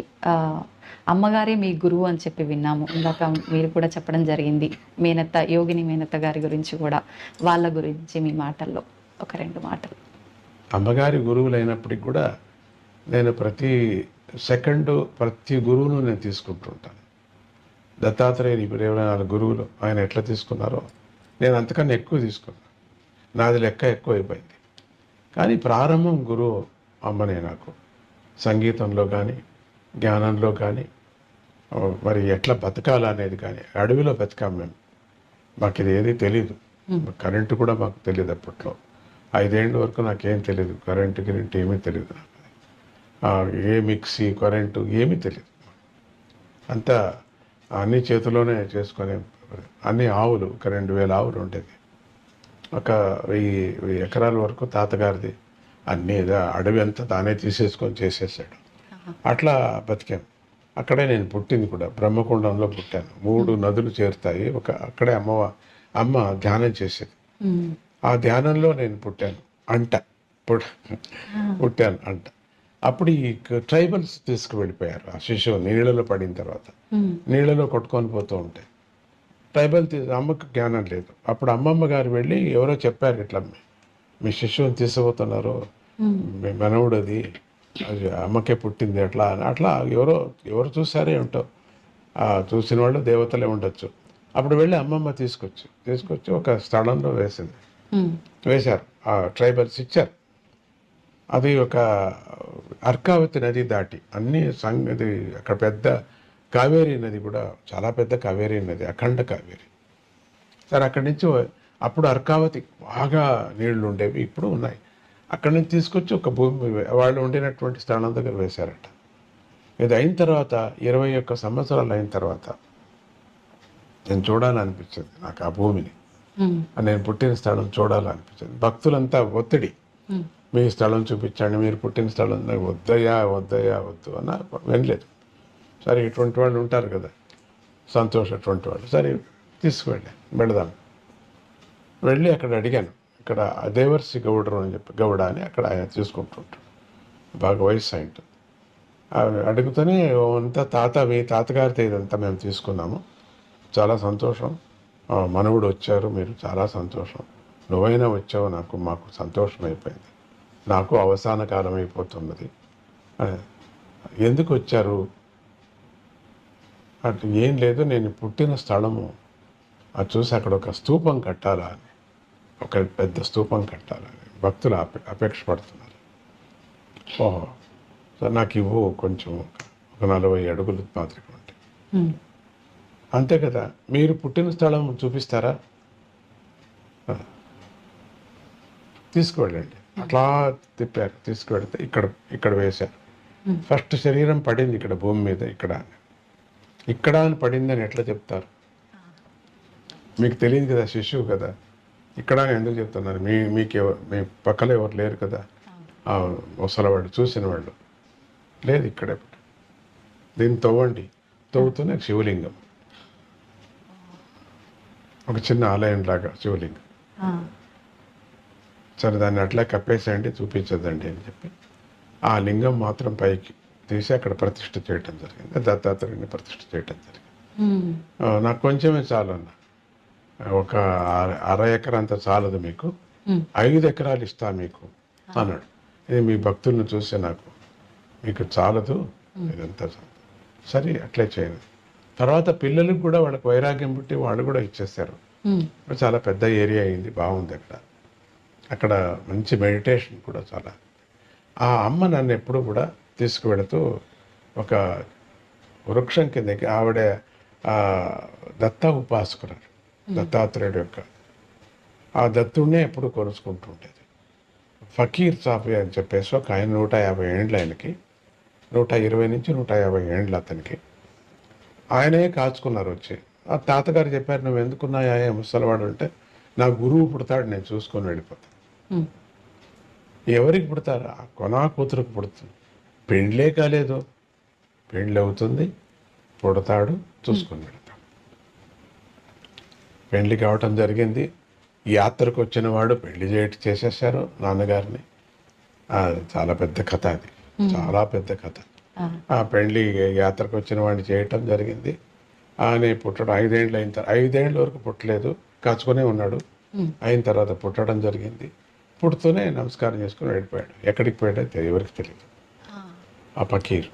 అమ్మగారే మీ గురువు అని చెప్పి విన్నాము. ఇందాక మీరు కూడా చెప్పడం జరిగింది మేనత్త, యోగిని మేనత్త గారి గురించి కూడా. వాళ్ళ గురించి మీ మాటల్లో ఒక 2 మాటలు. అమ్మగారి గురువులైనప్పటికి కూడా నేను ప్రతి గురువును నేను తీసుకుంటుంటాను. దత్తాత్రేయులు ఇప్పుడు 24 గురువులు ఆయన ఎట్లా తీసుకున్నారో నేను అంతకన్నా ఎక్కువ తీసుకున్నాను. నాది లెక్క ఎక్కువ అయిపోయింది. కానీ ప్రారంభం గురువు అమ్మనే నాకు. సంగీతంలో కానీ, జ్ఞానంలో కానీ, మరి ఎట్లా బతకాలనేది కానీ. అడవిలో బతికాం మేము, మాకు ఇది ఏది తెలీదు. కరెంటు కూడా మాకు తెలియదు అప్పట్లో. 5 ఏళ్ళ వరకు నాకేం తెలియదు, కరెంటు ఏమీ తెలియదు నాకు. ఏ మిక్సీ, కరెంటు ఏమీ తెలియదు. అంతా అన్ని చేతిలోనే చేసుకునే, అన్ని ఆవులు, ఒక 2000 ఆవులు ఉండేది. ఒక 1000 ఎకరాల వరకు తాతగారిది. అన్నీ అడవి అంతా తానే తీసేసుకొని చేసేసాడు. అట్లా బతికాం. అక్కడే నేను పుట్టింది కూడా, బ్రహ్మకుండంలో పుట్టాను. 3 నదులు చేరుతాయి, అక్కడే అమ్మ ధ్యానం చేసేది. ఆ ధ్యానంలో నేను పుట్టాను అంట. అప్పుడు ఈ ట్రైబల్స్ తీసుకువెళ్ళిపోయారు ఆ శిశువు నీళ్ళలో పడిన తర్వాత. నీళ్ళలో కొట్టుకొని పోతూ ఉంటాయి. అమ్మకు జ్ఞానం లేదు. అప్పుడు అమ్మమ్మ గారు వెళ్ళి ఎవరో చెప్పారు, ఇట్లా మీ శిశువుని తీసుకుపోతున్నారు, మీ మనవుడు అది అమ్మకే పుట్టింది ఎట్లా అని. అట్లా ఎవరు చూసారే ఉంటావు, చూసిన వాళ్ళు దేవతలే ఉండొచ్చు. అప్పుడు వెళ్ళి అమ్మమ్మ తీసుకొచ్చి ఒక స్థలంలో వేశారు. ఆ ట్రైబల్స్ ఇచ్చారు. అది ఒక అర్కావతి నది దాటి అది అక్కడ పెద్ద కావేరీ నది కూడా, చాలా పెద్ద కావేరీ నది, అఖండ కావేరీ. సరే, అక్కడి నుంచి అప్పుడు అర్కావతి బాగా నీళ్లు ఉండేవి, ఇప్పుడు ఉన్నాయి. అక్కడి నుంచి తీసుకొచ్చి ఒక భూమి వాళ్ళు ఉండినటువంటి స్థలం దగ్గర వేశారట. ఇది అయిన తర్వాత 21 సంవత్సరాలు అయిన తర్వాత నేను చూడాలనిపించింది నాకు ఆ భూమిని. నేను పుట్టిన స్థలం చూడాలనిపించింది. భక్తులంతా ఒత్తిడి, మీ స్థలం చూపించండి, మీరు పుట్టిన స్థలం. వద్దు అన్న వినలేదు. సరే, ఇటువంటి వాళ్ళు ఉంటారు కదా, సంతోష్ అటువంటి వాళ్ళు. సరే, వెళదాం. వెళ్ళి అక్కడ అడిగాను. ఇక్కడ దేవర్సి గౌడరు అని చెప్పి, గౌడ అని అక్కడ ఆయన తీసుకుంటుంటాడు, బాగా వయసు అయింటుంది. అడుగుతూనే అంతా మీ తాతగారితో ఇదంతా మేము తీసుకున్నాము, చాలా సంతోషం. మనవుడు వచ్చారు, మీరు చాలా సంతోషం. నువ్వైనా వచ్చావు, మాకు సంతోషం అయిపోయింది. నాకు అవసాన కాలం అయిపోతున్నది. ఎందుకు వచ్చారు అంటే ఏం లేదు, నేను పుట్టిన స్థలము అది చూసి అక్కడ ఒక స్తూపం కట్టాలా అని, ఒక పెద్ద స్తూపం కట్టాలని భక్తులు అపేక్ష పడుతున్నారు. ఓహో, సో నాకు ఇవ్వు కొంచెం, ఒక 40 అడుగులు మాత్రమే ఉంటాయి. అంతే కదా, మీరు పుట్టిన స్థలం చూపిస్తారా? తీసుకువెళ్ళండి. అట్లా తిప్పారు, తీసుకువెళ్తే ఇక్కడ వేశారు. ఫస్ట్ శరీరం పడింది ఇక్కడ భూమి మీద, ఇక్కడ అని పడిందని ఎట్లా చెప్తారు? మీకు తెలియదు కదా, శిశువు కదా. ఇక్కడ అని ఎందుకు చెప్తున్నారు? మీ పక్కలో ఎవరు లేరు కదా, ముసలవాళ్ళు చూసిన వాళ్ళు లేదు. ఇక్కడే దీన్ని తవ్వండి. తవ్వుతూనే శివలింగం, ఒక చిన్న ఆలయం లాగా శివలింగం. సరే, దాన్ని అట్లా కప్పేసేయండి, చూపించదండి అని చెప్పి ఆ లింగం మాత్రం పైకి తీసి అక్కడ ప్రతిష్ఠ చేయటం జరిగింది. దత్తాత్రేయుని ప్రతిష్ఠ చేయటం జరిగింది. నాకు కొంచెమే చాలు అన్న, ఒక 1/2 ఎకరా అంత చాలదు మీకు, 5 ఎకరాలు ఇస్తా మీకు అన్నాడు. ఇది మీ భక్తులను చూస్తే నాకు మీకు చాలదు, ఇదంతా చాలు. సరే, అట్లే చేయండి. తర్వాత పిల్లలకు కూడా వాళ్ళకి వైరాగ్యం పుట్టి వాళ్ళు కూడా ఇచ్చేస్తారు. చాలా పెద్ద ఏరియా అయింది, బాగుంది. అక్కడ మంచి మెడిటేషన్ కూడా చాలా. ఆ అమ్మ నన్ను ఎప్పుడు కూడా తీసుకువెళుతూ ఒక వృక్షం కిందకి, ఆవిడ దత్త ఉపాసకురాలు, దత్తాత్రేయుడు యొక్క ఆ దత్తుడినే ఎప్పుడు కొలుసుకుంటూ ఉండేది. ఫకీర్ సాఫీ అని చెప్పేసి ఒక ఆయన 150 ఏండ్లు, ఆయనకి 120 నుంచి 150 ఏండ్లు అతనికి. ఆయనే కాచుకున్నారు వచ్చి. ఆ తాతగారు చెప్పారు, నువ్వు ఎందుకున్నాయా ముసలివాడు అంటే, నా గురువు పుడతాడు, నేను చూసుకొని వెళ్ళిపోతాను. ఎవరికి పుడతారు? ఆ కొనా కూతురుకు పుడుతుంది. పెండ్లే కాలేదు, పెండ్లి అవుతుంది, పుడతాడు, చూసుకొని వెళ్తాడు. పెండ్లి కావటం జరిగింది. యాత్రకు వచ్చిన వాడు పెళ్లి చేసేసారు నాన్నగారిని. చాలా పెద్ద కథ అది, చాలా పెద్ద కథ. ఆ పెళ్లి యాత్రకు వచ్చిన వాడిని చేయటం జరిగింది. ఆయన పుట్టడం 5 ఏళ్ళు అయిన తర్వాత, 5 ఏళ్ళ వరకు పుట్టలేదు, కాచుకునే ఉన్నాడు. అయిన తర్వాత పుట్టడం జరిగింది. పుడుతూనే నమస్కారం చేసుకుని వెళ్ళిపోయాడు. ఎక్కడికి పోయాడో ఎవరికి తెలియదు. ఆ ఫకీర్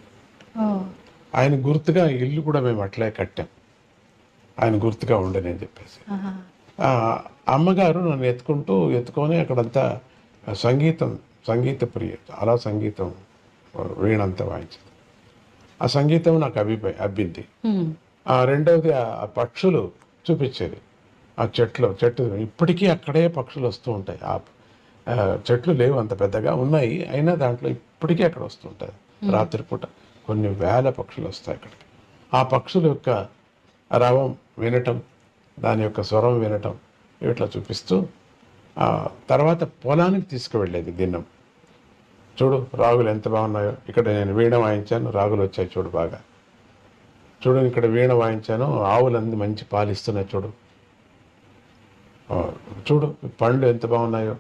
ఆయన గుర్తుగా ఇల్లు కూడా మేము అట్లే కట్టాం, ఆయన గుర్తుగా ఉండని అని చెప్పేసి. అమ్మగారు నన్ను ఎత్తుకొని అక్కడంతా సంగీత ప్రియ, చాలా సంగీతం, వీణంతా వాయించింది. ఆ సంగీతం నాకు అబ్బింది. రెండవది ఆ పక్షులు చూపించేది. ఆ చెట్టు ఇప్పటికీ అక్కడే పక్షులు వస్తూ ఉంటాయి. ఆ చెట్లు లేవు, అంత పెద్దగా ఉన్నాయి, అయినా దాంట్లో ఇప్పటికీ అక్కడ వస్తుంటుంది. రాత్రిపూట కొన్ని వేల పక్షులు వస్తాయి అక్కడికి. ఆ పక్షుల యొక్క రవం వినటం, దాని యొక్క స్వరం వినటం, ఇట్లా చూపిస్తూ తర్వాత పొలానికి తీసుకువెళ్ళేది దినం. చూడు రాగులు ఎంత బాగున్నాయో, ఇక్కడ నేను వీణ వాయించాను, రాగులు వచ్చాయి చూడు బాగా, చూడు ఇక్కడ వీణ వాయించాను, ఆవులన్నీ మంచి పాలిస్తున్నాయి చూడు, చూడు పండ్లు ఎంత బాగున్నాయో,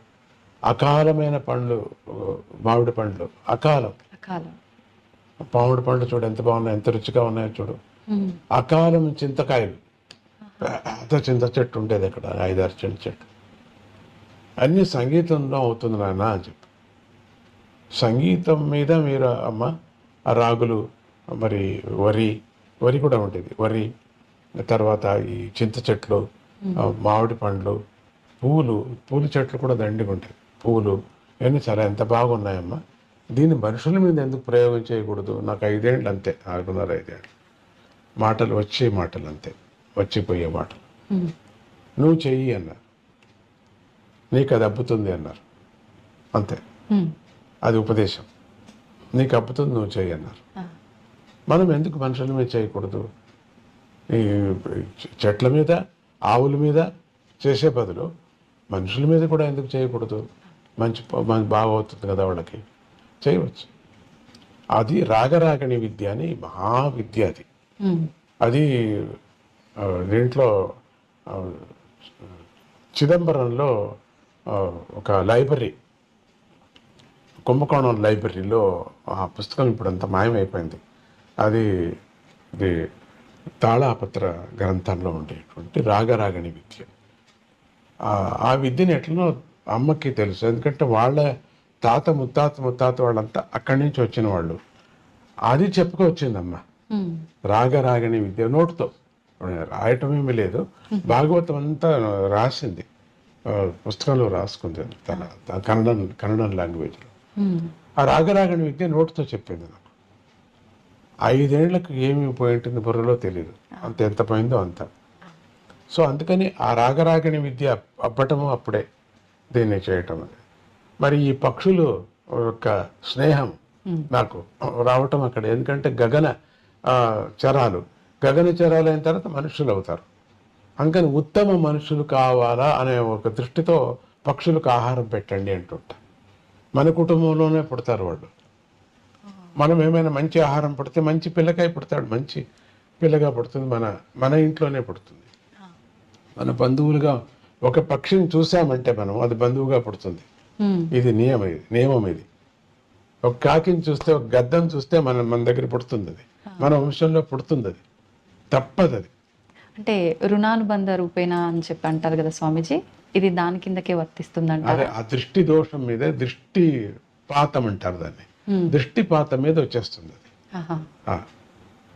అకాలమైన పండ్లు, మామిడి పండ్లు అకాలం, మామిడి పండ్లు చూడు ఎంత బాగున్నాయి, ఎంత రుచిగా ఉన్నాయో చూడు. అకాలం చింతకాయలు, పెద్ద చింత చెట్టు ఉండేది అక్కడ, 5-6 చింత చెట్టు. అన్నీ సంగీతంలో అవుతుంది నాన్న అని చెప్పి. సంగీతం మీద మీరు అమ్మ ఆ రాగులు, మరి వరి కూడా ఉండేది, వరి, తర్వాత ఈ చింత చెట్లు, మామిడి పండ్లు, పూలు చెట్లు కూడా దండిగా ఉంటాయి, పూలు ఇవన్నీ చాలా ఎంత బాగున్నాయమ్మా. దీన్ని మనుషుల మీద ఎందుకు ప్రయోగం చేయకూడదు? నాకు 5 ఏళ్ళు అంతే, 4.5 ఏళ్ళు. మాటలు వచ్చే మాటలు అంతే, వచ్చిపోయే మాటలు. నువ్వు చెయ్యి అన్నారు, నీకు అది అబ్బుతుంది అన్నారు, అంతే. అది ఉపదేశం, నీకు అబ్బుతుంది, నువ్వు చెయ్యి అన్నారు. మనం ఎందుకు మనుషుల మీద చేయకూడదు? ఈ చెట్ల మీద, ఆవుల మీద చేసే బదులు మనుషుల మీద కూడా ఎందుకు చేయకూడదు? మంచి బాగవుతుంది కదా వాళ్ళకి, చేయవచ్చు. అది రాగరాగణి విద్య అని మహావిద్య అది. అది దీంట్లో చిదంబరంలో ఒక లైబ్రరీ, కుంభకోణం లైబ్రరీలో ఆ పుస్తకం ఇప్పుడు అంతా మాయమైపోయింది. అది తాళాపత్ర గ్రంథంలో ఉండేటువంటి రాగరాగణి విద్య. ఆ విద్యని ఎట్లనో అమ్మకి తెలుసు, ఎందుకంటే వాళ్ళ తాత ముత్తాత వాళ్ళంతా అక్కడి నుంచి వచ్చిన వాళ్ళు. అది చెప్పుకొచ్చిందమ్మ. రాగరాగణి విద్య నోటుతో రాయటం ఏమీ లేదు, భాగవతం అంతా రాసింది, పుస్తకంలో రాసుకుంది తన కన్నడం లాంగ్వేజ్లో. ఆ రాగరాగణి విద్య నోటుతో చెప్పింది నాకు. 5 ఏళ్లకు ఏమి పోయి ఉంటుంది బుర్రలో తెలియదు, అంత ఎంత పోయిందో అంత. సో అందుకని ఆ రాగరాగణి విద్య అప్పటము అప్పుడే దీన్ని చేయటం అది. మరి ఈ పక్షులు యొక్క స్నేహం నాకు రావటం అక్కడ, ఎందుకంటే గగన చరాలు అయిన తర్వాత మనుషులు అవుతారు. అందుకని ఉత్తమ మనుషులు కావాలా అనే ఒక దృష్టితో పక్షులకు ఆహారం పెట్టండి అంటుంటా. మన కుటుంబంలోనే పుడతారు వాళ్ళు. మనం ఏమైనా మంచి ఆహారం పుడితే మంచి పిల్లకాయ పుడతాడు, మంచి పిల్లగా పుడుతుంది, మన ఇంట్లోనే పుడుతుంది. మన బంధువులుగా ఒక పక్షిని చూసామంటే మనం అది బంధువుగా పుడుతుంది. ఇది నియమం ఇది. ఒక కాకిని చూస్తే, ఒక గద్దం చూస్తే మన దగ్గర పుడుతుంది, అది మన వంశంలో పుడుతుంది, అది తప్పదు. అది అంటే రుణానుబంధ రూపేణ అని చెప్పి అంటారు కదా స్వామీజీ, ఇది దాని కిందకే వర్తిస్తుందంట. అదే ఆ దృష్టి దోషం మీద దృష్టి పాతం అంటారు దాన్ని. దృష్టిపాతం మీద వచ్చేస్తుంది అది.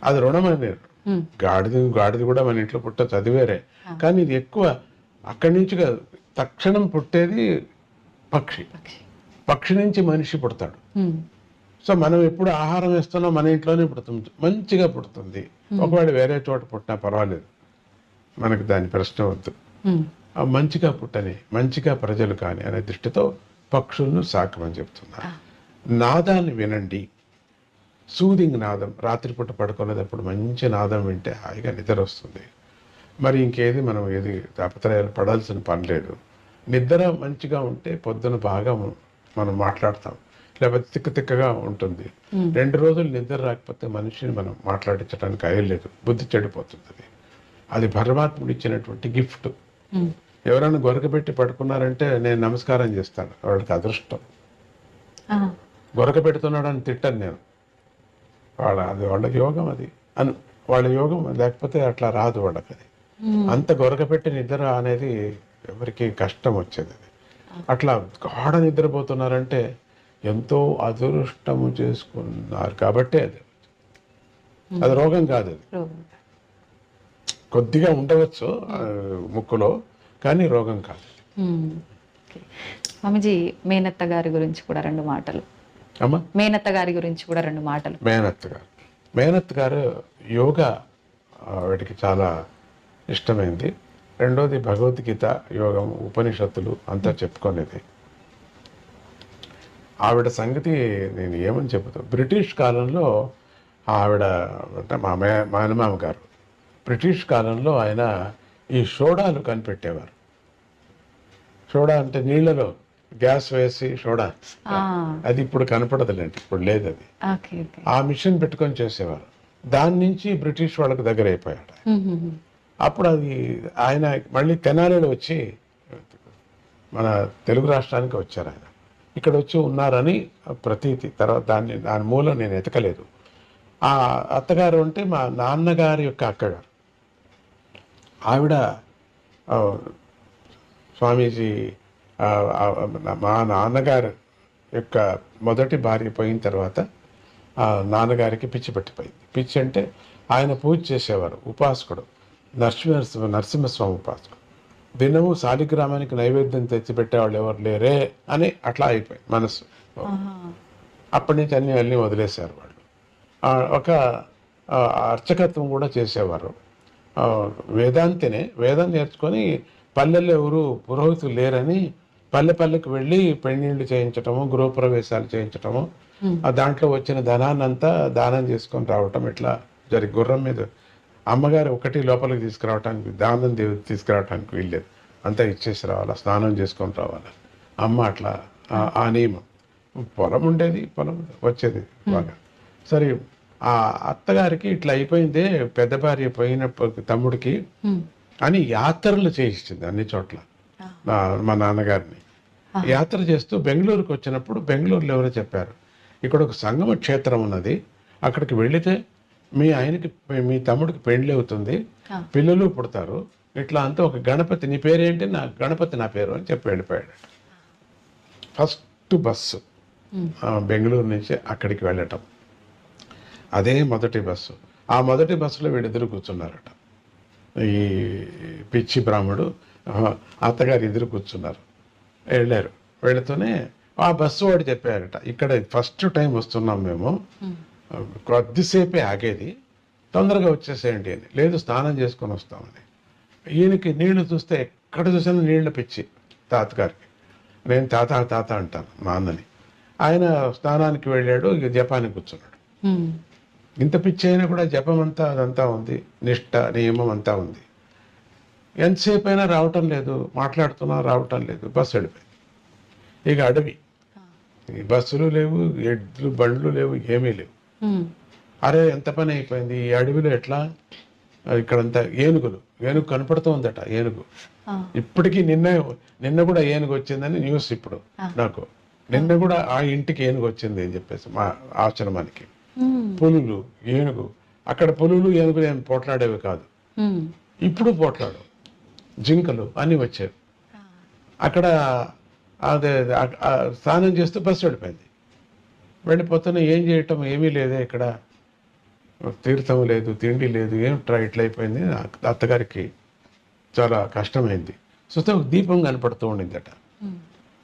అది రుణమనే. గాడిది కూడా మన ఇంట్లో పుట్టచ్చు, అది వేరే. కానీ ఇది ఎక్కువ అక్కడి నుంచి కాదు, తక్షణం పుట్టేది పక్షి నుంచి మనిషి పుడతాడు. సో మనం ఎప్పుడు ఆహారం వేస్తున్నాం మన ఇంట్లోనే పుడుతుంది, మంచిగా పుడుతుంది. ఒకవేళ వేరే చోట పుట్టినా పర్వాలేదు, మనకు దాని ప్రశ్న వద్దు. మంచిగా పుట్టని, మంచిగా ప్రజలు కానీ అనే దృష్టితో పక్షులను సాకమని చెప్తున్నారు. నాదాన్ని వినండి, సూదింగ్ నాదం. రాత్రిపూట పడుకునేటప్పుడు మంచి నాదం వింటే హాయిగా నిద్ర వస్తుంది. మరి ఇంకేది మనం ఏది తాపత్రయాలు పడాల్సిన పని లేదు. నిద్ర మంచిగా ఉంటే పొద్దున బాగా మనం మాట్లాడతాం, లేకపోతే తిక్కగా ఉంటుంది. 2 రోజులు నిద్ర రాకపోతే మనిషిని మనం మాట్లాడించడానికి అయ్యలేదు, బుద్ధి చెడిపోతుంది. అది పరమాత్ముడు ఇచ్చినటువంటి గిఫ్ట్. ఎవరైనా గొరకబెట్టి పడుకున్నారంటే నేను నమస్కారం చేస్తాను, వాళ్ళకి అదృష్టం. గొరక పెడుతున్నాడని తిట్టాను నేను, వాళ్ళ యోగం అది అని, వాళ్ళ యోగం. లేకపోతే అట్లా రాదు వాళ్ళకి. అది అంత గొరక పెట్టి నిద్ర అనేది ఎవరికి కష్టం వచ్చేది. అది అట్లా గాఢ నిద్రపోతున్నారంటే ఎంతో అదృష్టము చేసుకున్నారు కాబట్టి అది రోగం కాదు. అది కొద్దిగా ఉండవచ్చు ముక్కులో, కానీ రోగం కాదు. స్వామిజీ, మేనత్త గారి గురించి కూడా 2 మాటలు. అమ్మా, మేనత్త గారి గురించి కూడా 2 మాటలు. మేనత్త గారు యోగా వాటికి చాలా ఇష్టమైంది. రెండోది భగవద్గీత, యోగం, ఉపనిషత్తులు అంతా చెప్పుకునేది. ఆవిడ సంగతి నేను ఏమని చెబుతాను. బ్రిటిష్ కాలంలో ఆవిడ అంటే మా మేనమామ గారు బ్రిటిష్ కాలంలో ఆయన ఈ సోడాలు కనిపెట్టేవారు. సోడా అంటే నీళ్లలో గ్యాస్ వేసి సోడా, అది ఇప్పుడు కనపడదులేండి, ఇప్పుడు లేదు అది. ఆ మిషన్ పెట్టుకొని చేసేవారు. దాని నుంచి బ్రిటిష్ వాళ్ళకి దగ్గర అయిపోయాడు. అప్పుడు అది ఆయన మళ్ళీ తెనాలిలో వచ్చి మన తెలుగు రాష్ట్రానికి వచ్చారు. ఆయన ఇక్కడ వచ్చి ఉన్నారని ప్రతీతి. తర్వాత దాని మూలం నేను ఎతకలేదు. ఆ అత్తగారు అంటే మా నాన్నగారి యొక్క అక్కగారు. ఆవిడ స్వామీజీ మా నాన్నగారు యొక్క మొదటి భార్య పోయిన తర్వాత నాన్నగారికి పిచ్చి పట్టిపోయింది. పిచ్చి అంటే ఆయన పూజ చేసేవారు, ఉపాసకుడు, నరసింహస్వామి ఉపాసకుడు. దినము శాలిగ్రామానికి నైవేద్యం తెచ్చిపెట్టేవాళ్ళు ఎవరు లేరే అని అట్లా అయిపోయింది మనసు. అప్పటి నుంచి అన్నీ వదిలేశారు వాళ్ళు. ఒక అర్చకత్వం కూడా చేసేవారు. వేదాంతినే, వేదం నేర్చుకొని పల్లెల్లో ఎవరు పురోహితులు లేరని పల్లెకి వెళ్ళి పెళ్ళిళ్ళు చేయించటము, గృహప్రవేశాలు చేయించటము, దాంట్లో వచ్చిన ధనాన్నంతా దానం చేసుకొని రావటం, ఇట్లా గుర్రం మీద అమ్మగారు ఒకటి లోపలికి తీసుకురావటానికి, దానం తీసుకురావటానికి వీల్లేదు, అంతా ఇచ్చేసి రావాలా, స్నానం చేసుకొని రావాలా. అమ్మ అట్లా ఆ నియమం. పొలం ఉండేది, పొలం వచ్చేది బాగా. సరే, ఆ అత్తగారికి ఇట్లా అయిపోయిందే, పెద్ద భార్య పోయినప్పుడు తమ్ముడికి అని యాత్రలు చేయించింది అన్ని చోట్ల. మా నాన్నగారిని యాత్ర చేస్తూ బెంగళూరుకి వచ్చినప్పుడు బెంగళూరులో ఎవరో చెప్పారు, ఇక్కడ ఒక సంగమ క్షేత్రం ఉన్నది, అక్కడికి వెళితే మీ తమ్ముడికి పెళ్లి అవుతుంది, ఆ. పిల్లలు పుడతారు, ఇట్లా అంతా ఒక గణపతి, నీ పేరేంటి, గణపతి నా పేరు అని చెప్పి వెళ్ళిపోయాడు. ఫస్ట్ బస్సు బెంగళూరు నుంచి అక్కడికి వెళ్ళటం, అదే మొదటి బస్సు. ఆ మొదటి బస్సులో వీళ్ళిద్దరు కూర్చున్నారట. ఈ పిచ్చి బ్రాహ్మడు అత్తగారు ఎదురు కూర్చున్నారు. వెళ్ళారు. వెళుతూనే ఆ బస్సు వాడు చెప్పారట, ఇక్కడ ఫస్ట్ టైం వస్తున్నాం మేము, కొద్దిసేపే ఆగేది, తొందరగా వచ్చేసేయండి అని. లేదు, స్నానం చేసుకొని వస్తామని. ఈయనకి నీళ్లు చూస్తే ఎక్కడ చూసినా నీళ్ల పిచ్చి తాతగారికి. నేను తాత తాత అంటాను మా అన్నని. ఆయన స్నానానికి వెళ్ళాడు, ఇక జపానికి కూర్చున్నాడు. ఇంత పిచ్చి అయినా కూడా జపం అంతా అదంతా ఉంది, నిష్ట నియమం అంతా ఉంది. ఎంతసేపు అయినా రావటం లేదు, మాట్లాడుతున్నా రావటం లేదు. బస్సు వెళ్ళిపోయింది. ఇక అడవి, ఈ బస్సులు లేవు, ఎడ్లు బండ్లు లేవు, ఏమీ లేవు. అరే ఎంత పని అయిపోయింది ఈ అడవిలో, ఎట్లా ఇక్కడంతా ఏనుగు కనపడుతూ ఉందట. ఏనుగు ఇప్పటికీ నిన్న కూడా ఏనుగు వచ్చిందని న్యూస్ ఇప్పుడు నాకు. నిన్న కూడా ఆ ఇంటికి ఏనుగు వచ్చింది అని చెప్పేసి మా ఆశ్రమానికి. పులులు, ఏనుగు, అక్కడ పులులు ఏనుగులు ఏమి పోట్లాడేవి కాదు, ఇప్పుడు పోట్లాడు, జింకలు అన్నీ వచ్చాయి. అక్కడ అదే స్నానం చేస్తూ బస్సు వెళ్ళిపోయింది. వెళ్ళిపోతున్నా ఏం చేయటం, ఏమీ లేదే ఇక్కడ, తీర్థం లేదు, తిండి లేదు, ఏమిట్రా ఇట్లా అయిపోయింది. అత్తగారికి చాలా కష్టమైంది. చూస్తే ఒక దీపం కనపడుతూ ఉండిందట.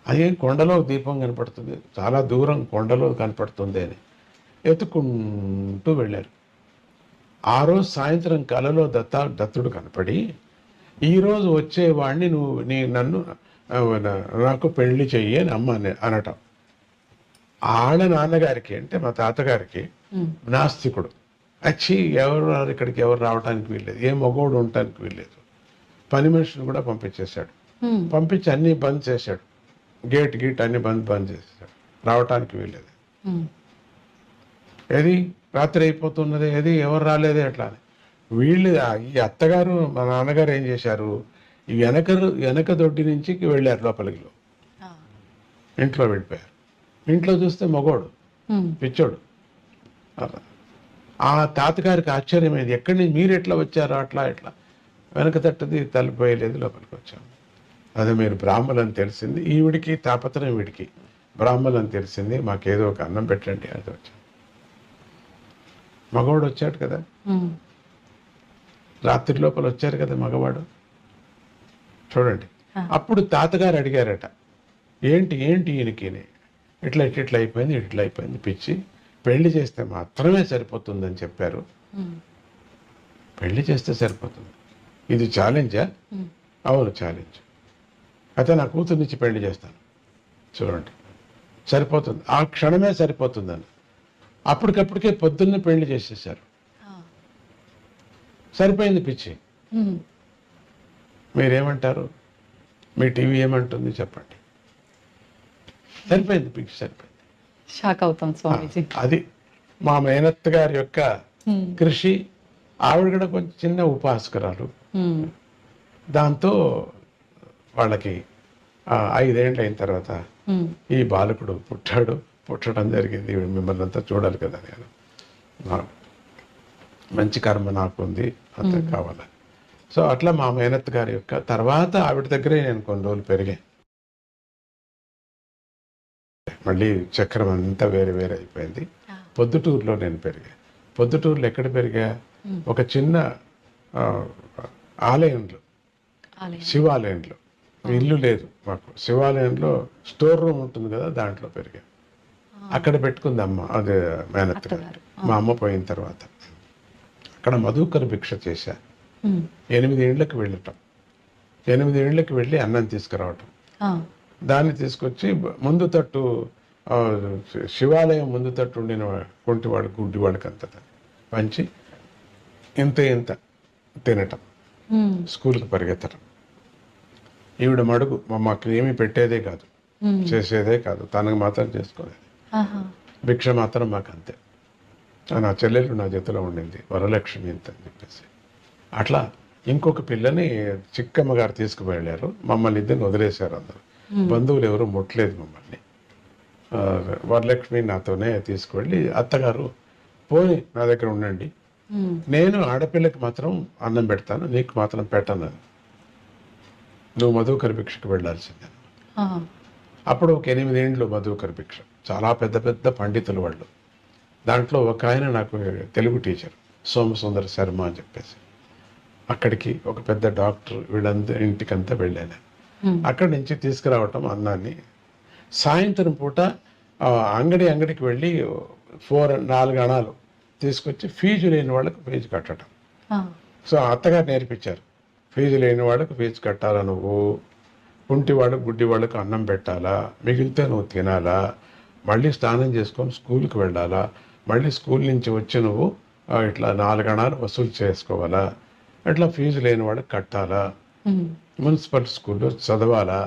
అదేం కొండలో దీపం కనపడుతుంది, చాలా దూరం కొండలో కనపడుతుంది అని ఎత్తుకుంటూ వెళ్ళారు. ఆ రోజు సాయంత్రం కలలో దత్తుడు కనపడి, ఈరోజు వచ్చేవాడిని నన్ను నాకు పెళ్లి చెయ్యి అని అమ్మ అనటం. ఆళ్ళ నాన్నగారికి అంటే మా తాతగారికి నాస్తికుడు. వచ్చి ఎవరు ఇక్కడికి ఎవరు రావడానికి వీల్లేదు, ఏ మగోడు ఉండటానికి వీల్లేదు. పని మనిషిని కూడా పంపించేశాడు. పంపించి అన్నీ బంద్ చేశాడు, గేట్ అన్ని బంద్ చేసేసాడు, రావటానికి వీల్లేదు. ఏది రాత్రి అయిపోతున్నది, ఏది ఎవరు రాలేదే అట్లా అని. వీళ్ళు ఈ అత్తగారు మా నాన్నగారు ఏం చేశారు, ఈ వెనక దొడ్డి నుంచి వెళ్ళారు లోపలికి, ఇంట్లో వెళ్ళిపోయారు. ఇంట్లో చూస్తే మగోడు, పిచ్చోడు. ఆ తాతగారికి ఆశ్చర్యమైంది, ఎక్కడి నుంచి మీరు ఎట్లా వచ్చారో అట్లా వెనక తట్టది తలిపోయలేదు, లోపలికి వచ్చాము. అదే మీరు బ్రాహ్మణులని తెలిసింది, ఈవిడికి తాపత్రయం, వీడికి బ్రాహ్మణులని తెలిసింది, మాకేదో ఒక అన్నం పెట్టండి అది వచ్చాం. మగవాడు వచ్చాడు కదా, రాత్రి లోపల వచ్చారు కదా మగవాడు, చూడండి. అప్పుడు తాతగారు అడిగారట, ఏంటి ఈయనకి ఇట్లా అయిపోయింది పిచ్చి, పెళ్లి చేస్తే మాత్రమే సరిపోతుందని చెప్పారు. పెళ్లి చేస్తే సరిపోతుంది, ఇది ఛాలెంజా? అవును ఛాలెంజ్. అయితే నా కూతుర్నిచ్చి పెళ్లి చేస్తాను, చూడండి సరిపోతుంది, ఆ క్షణమే సరిపోతుందని. అప్పటికప్పటికే పొద్దున్నే పెళ్లి చేసేసారు. సరిపోయింది పిచ్చి. మీరేమంటారు, మీ టీవీ ఏమంటుంది చెప్పండి? సరిపోయింది పిచ్చి, సరిపోయింది. షాక్ అవుతాం స్వామీజీ. అది మా మేనత్త గారి యొక్క కృషి. ఆవిడ కూడా కొంచెం చిన్న ఉపాసకురాలు. దాంతో వాళ్ళకి 5 ఏళ్ళు అయిన తర్వాత ఈ బాలకుడు పుట్టడం జరిగింది. మిమ్మల్ని అంతా చూడాలి కదా, నేను మంచి కర్మ నాకు ఉంది, అంత కావాలి. సో అట్లా మా మేనత్త గారి యొక్క తర్వాత ఆవిడ దగ్గరే నేను కొన్ని రోజులు పెరిగాను. మళ్ళీ చక్రం అంతా వేరే అయిపోయింది. పొద్దుటూరులో నేను పెరిగా. పొద్దుటూరులో ఎక్కడ పెరిగా, ఒక చిన్న ఆలయంలో, శివాలయంలో. ఇల్లు లేదు మాకు, శివాలయంలో స్టోర్ రూమ్ ఉంటుంది కదా, దాంట్లో పెరిగా. అక్కడ పెట్టుకుంది అమ్మ, అదే మేనత్త గారు. మా అమ్మ పోయిన తర్వాత అక్కడ మధుకర భిక్ష చేశా. 8 ఏళ్ళకి వెళ్ళటం, 8 ఏళ్ళకి వెళ్ళి అన్నం తీసుకురావటం, దాన్ని తీసుకొచ్చి ముందు తట్టు, శివాలయం ముందు తట్టు ఉండిన కొంటివాడు గుడ్డివాడికి అంత పంచి ఇంత తినటం, స్కూల్కి పరిగెత్తడం. ఈవిడ మడుగు మాకు ఏమీ పెట్టేదే కాదు, చేసేదే కాదు, తనకు మాత్రం చేసుకోలేదు. భిక్ష మాత్రం మాకు అంతే. నా చెల్లెలు నా జతలో ఉండింది, వరలక్ష్మి ఇంత అని చెప్పేసి. అట్లా ఇంకొక పిల్లని చిక్కమ్మ గారు తీసుకువెళ్ళారు, మమ్మల్ని ఇద్దరిని వదిలేశారు. అందరూ బంధువులు ఎవరు ముట్టలేదు మమ్మల్ని. వరలక్ష్మి నాతోనే తీసుకువెళ్ళి, అత్తగారు పోయి నా దగ్గర ఉండండి, నేను ఆడపిల్లకి మాత్రం అన్నం పెడతాను, నీకు మాత్రం పెట్టను, నువ్వు మధుకర భిక్షకు వెళ్ళాల్సిందే. అప్పుడు ఒక 8 ఏండ్లు మధుకర భిక్ష, చాలా పెద్ద పెద్ద పండితులు వాళ్ళు. దాంట్లో ఒక ఆయన నాకు తెలుగు టీచర్ సోమసుందర శర్మ అని చెప్పేసి, అక్కడికి ఒక పెద్ద డాక్టర్ వీళ్ళంతా ఇంటికంతా వెళ్ళాను. అక్కడి నుంచి తీసుకురావటం అన్నాన్ని, సాయంత్రం పూట అంగడికి వెళ్ళి 4 అణాలు తీసుకొచ్చి ఫీజు లేని వాళ్ళకు ఫీజు కట్టడం. సో అత్తగారు నేర్పించారు, ఫీజు లేని వాళ్ళకు ఫీజు కట్టాలా, నువ్వు కుంటి వాళ్ళకు గుడ్డి వాళ్ళకు అన్నం పెట్టాలా, మిగిలితే నువ్వు తినాలా, మళ్ళీ స్నానం చేసుకొని స్కూల్కి వెళ్ళాలా, మళ్ళీ స్కూల్ నుంచి వచ్చి నువ్వు ఇట్లా 4 అణాలు వసూలు చేసుకోవాలా, అట్లా ఫీజు లేని వాళ్ళకి కట్టాలా, మున్సిపల్ స్కూల్లో చదవాలా.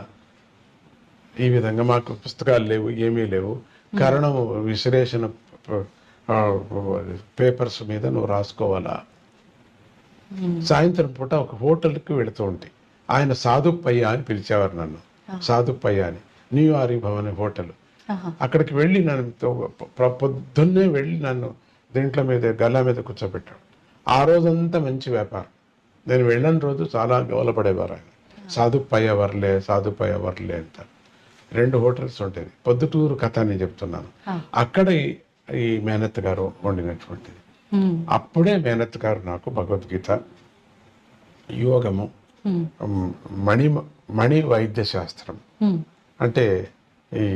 ఈ విధంగా మాకు పుస్తకాలు లేవు, ఏమీ లేవు, కరణం విశ్లేషణ పేపర్స్ మీద నువ్వు రాసుకోవాలా. సాయంత్రం పూట ఒక హోటల్కి వెళుతూ ఉంటే, ఆయన సాధుప్పయ్య అని పిలిచేవారు నన్ను, సాధుప్పయ్య అని, న్యూయార్క్ భవన్ హోటల్. అక్కడికి వెళ్ళి నన్ను పొద్దున్నే వెళ్ళి నన్ను దీంట్లో మీద గల్లా మీద కూర్చోబెట్టాడు. ఆ రోజంతా మంచి వ్యాపారం. నేను వెళ్ళని రోజు చాలా గౌలపడేవారు ఆయన, సాధుప్పయ్య వర్లే అంట. 2 హోటల్స్ ఉండేది. పొద్దుటూరు కథ అని చెప్తున్నాను. అక్కడ ఈ మేనత్ గారు వండినటువంటిది. అప్పుడే మేనత్ గారు నాకు భగవద్గీత, యోగము, మణి వైద్య శాస్త్రం అంటే ఈ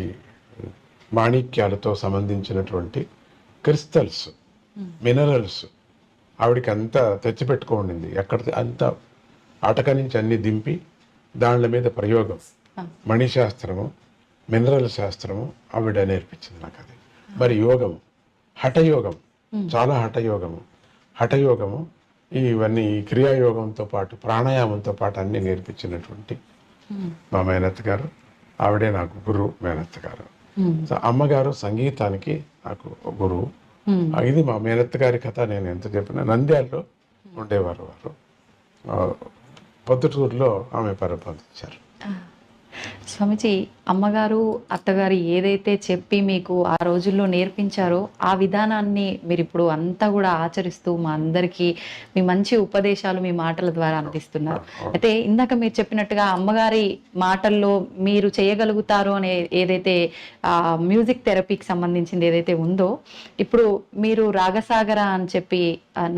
మాణిక్యాలతో సంబంధించినటువంటి క్రిస్టల్స్, మినరల్స్ ఆవిడికి అంతా తెచ్చిపెట్టుకోండింది. ఎక్కడ అంతా అటక నుంచి అన్ని దింపి దానిల మీద ప్రయోగం, మణిశాస్త్రము, మినరల్ శాస్త్రము ఆవిడ నేర్పించింది నాకు. అది మరి యోగము, హఠయోగం, చాలా హఠయోగము ఇవన్నీ క్రియాయోగంతో పాటు ప్రాణాయామంతో పాటు అన్ని నేర్పించినటువంటి మా మేనత్ గారు, ఆవిడే నాకు గురువు మేనత్ గారు. సో అమ్మగారు సంగీతానికి నాకు గురువు. ఇది మా మేనత్ గారి కథ. నేను ఎంత చెప్పినా నంద్యాలలో ఉండేవారు వారు, పొద్దుటూరులో ఆమె పరిపాలించారు. స్వామిజీ, అమ్మగారు అత్తగారు ఏదైతే చెప్పి మీకు ఆ రోజుల్లో నేర్పించారో ఆ విధానాన్ని మీరు ఇప్పుడు అంతా కూడా ఆచరిస్తూ మా అందరికీ మీ మంచి ఉపదేశాలు మీ మాటల ద్వారా అందిస్తున్నారు. అయితే ఇందాక మీరు చెప్పినట్టుగా అమ్మగారి మాటల్లో మీరు చేయగలుగుతారు అనే ఏదైతే మ్యూజిక్ థెరపీకి సంబంధించింది ఏదైతే ఉందో, ఇప్పుడు మీరు రాగసాగర అని చెప్పి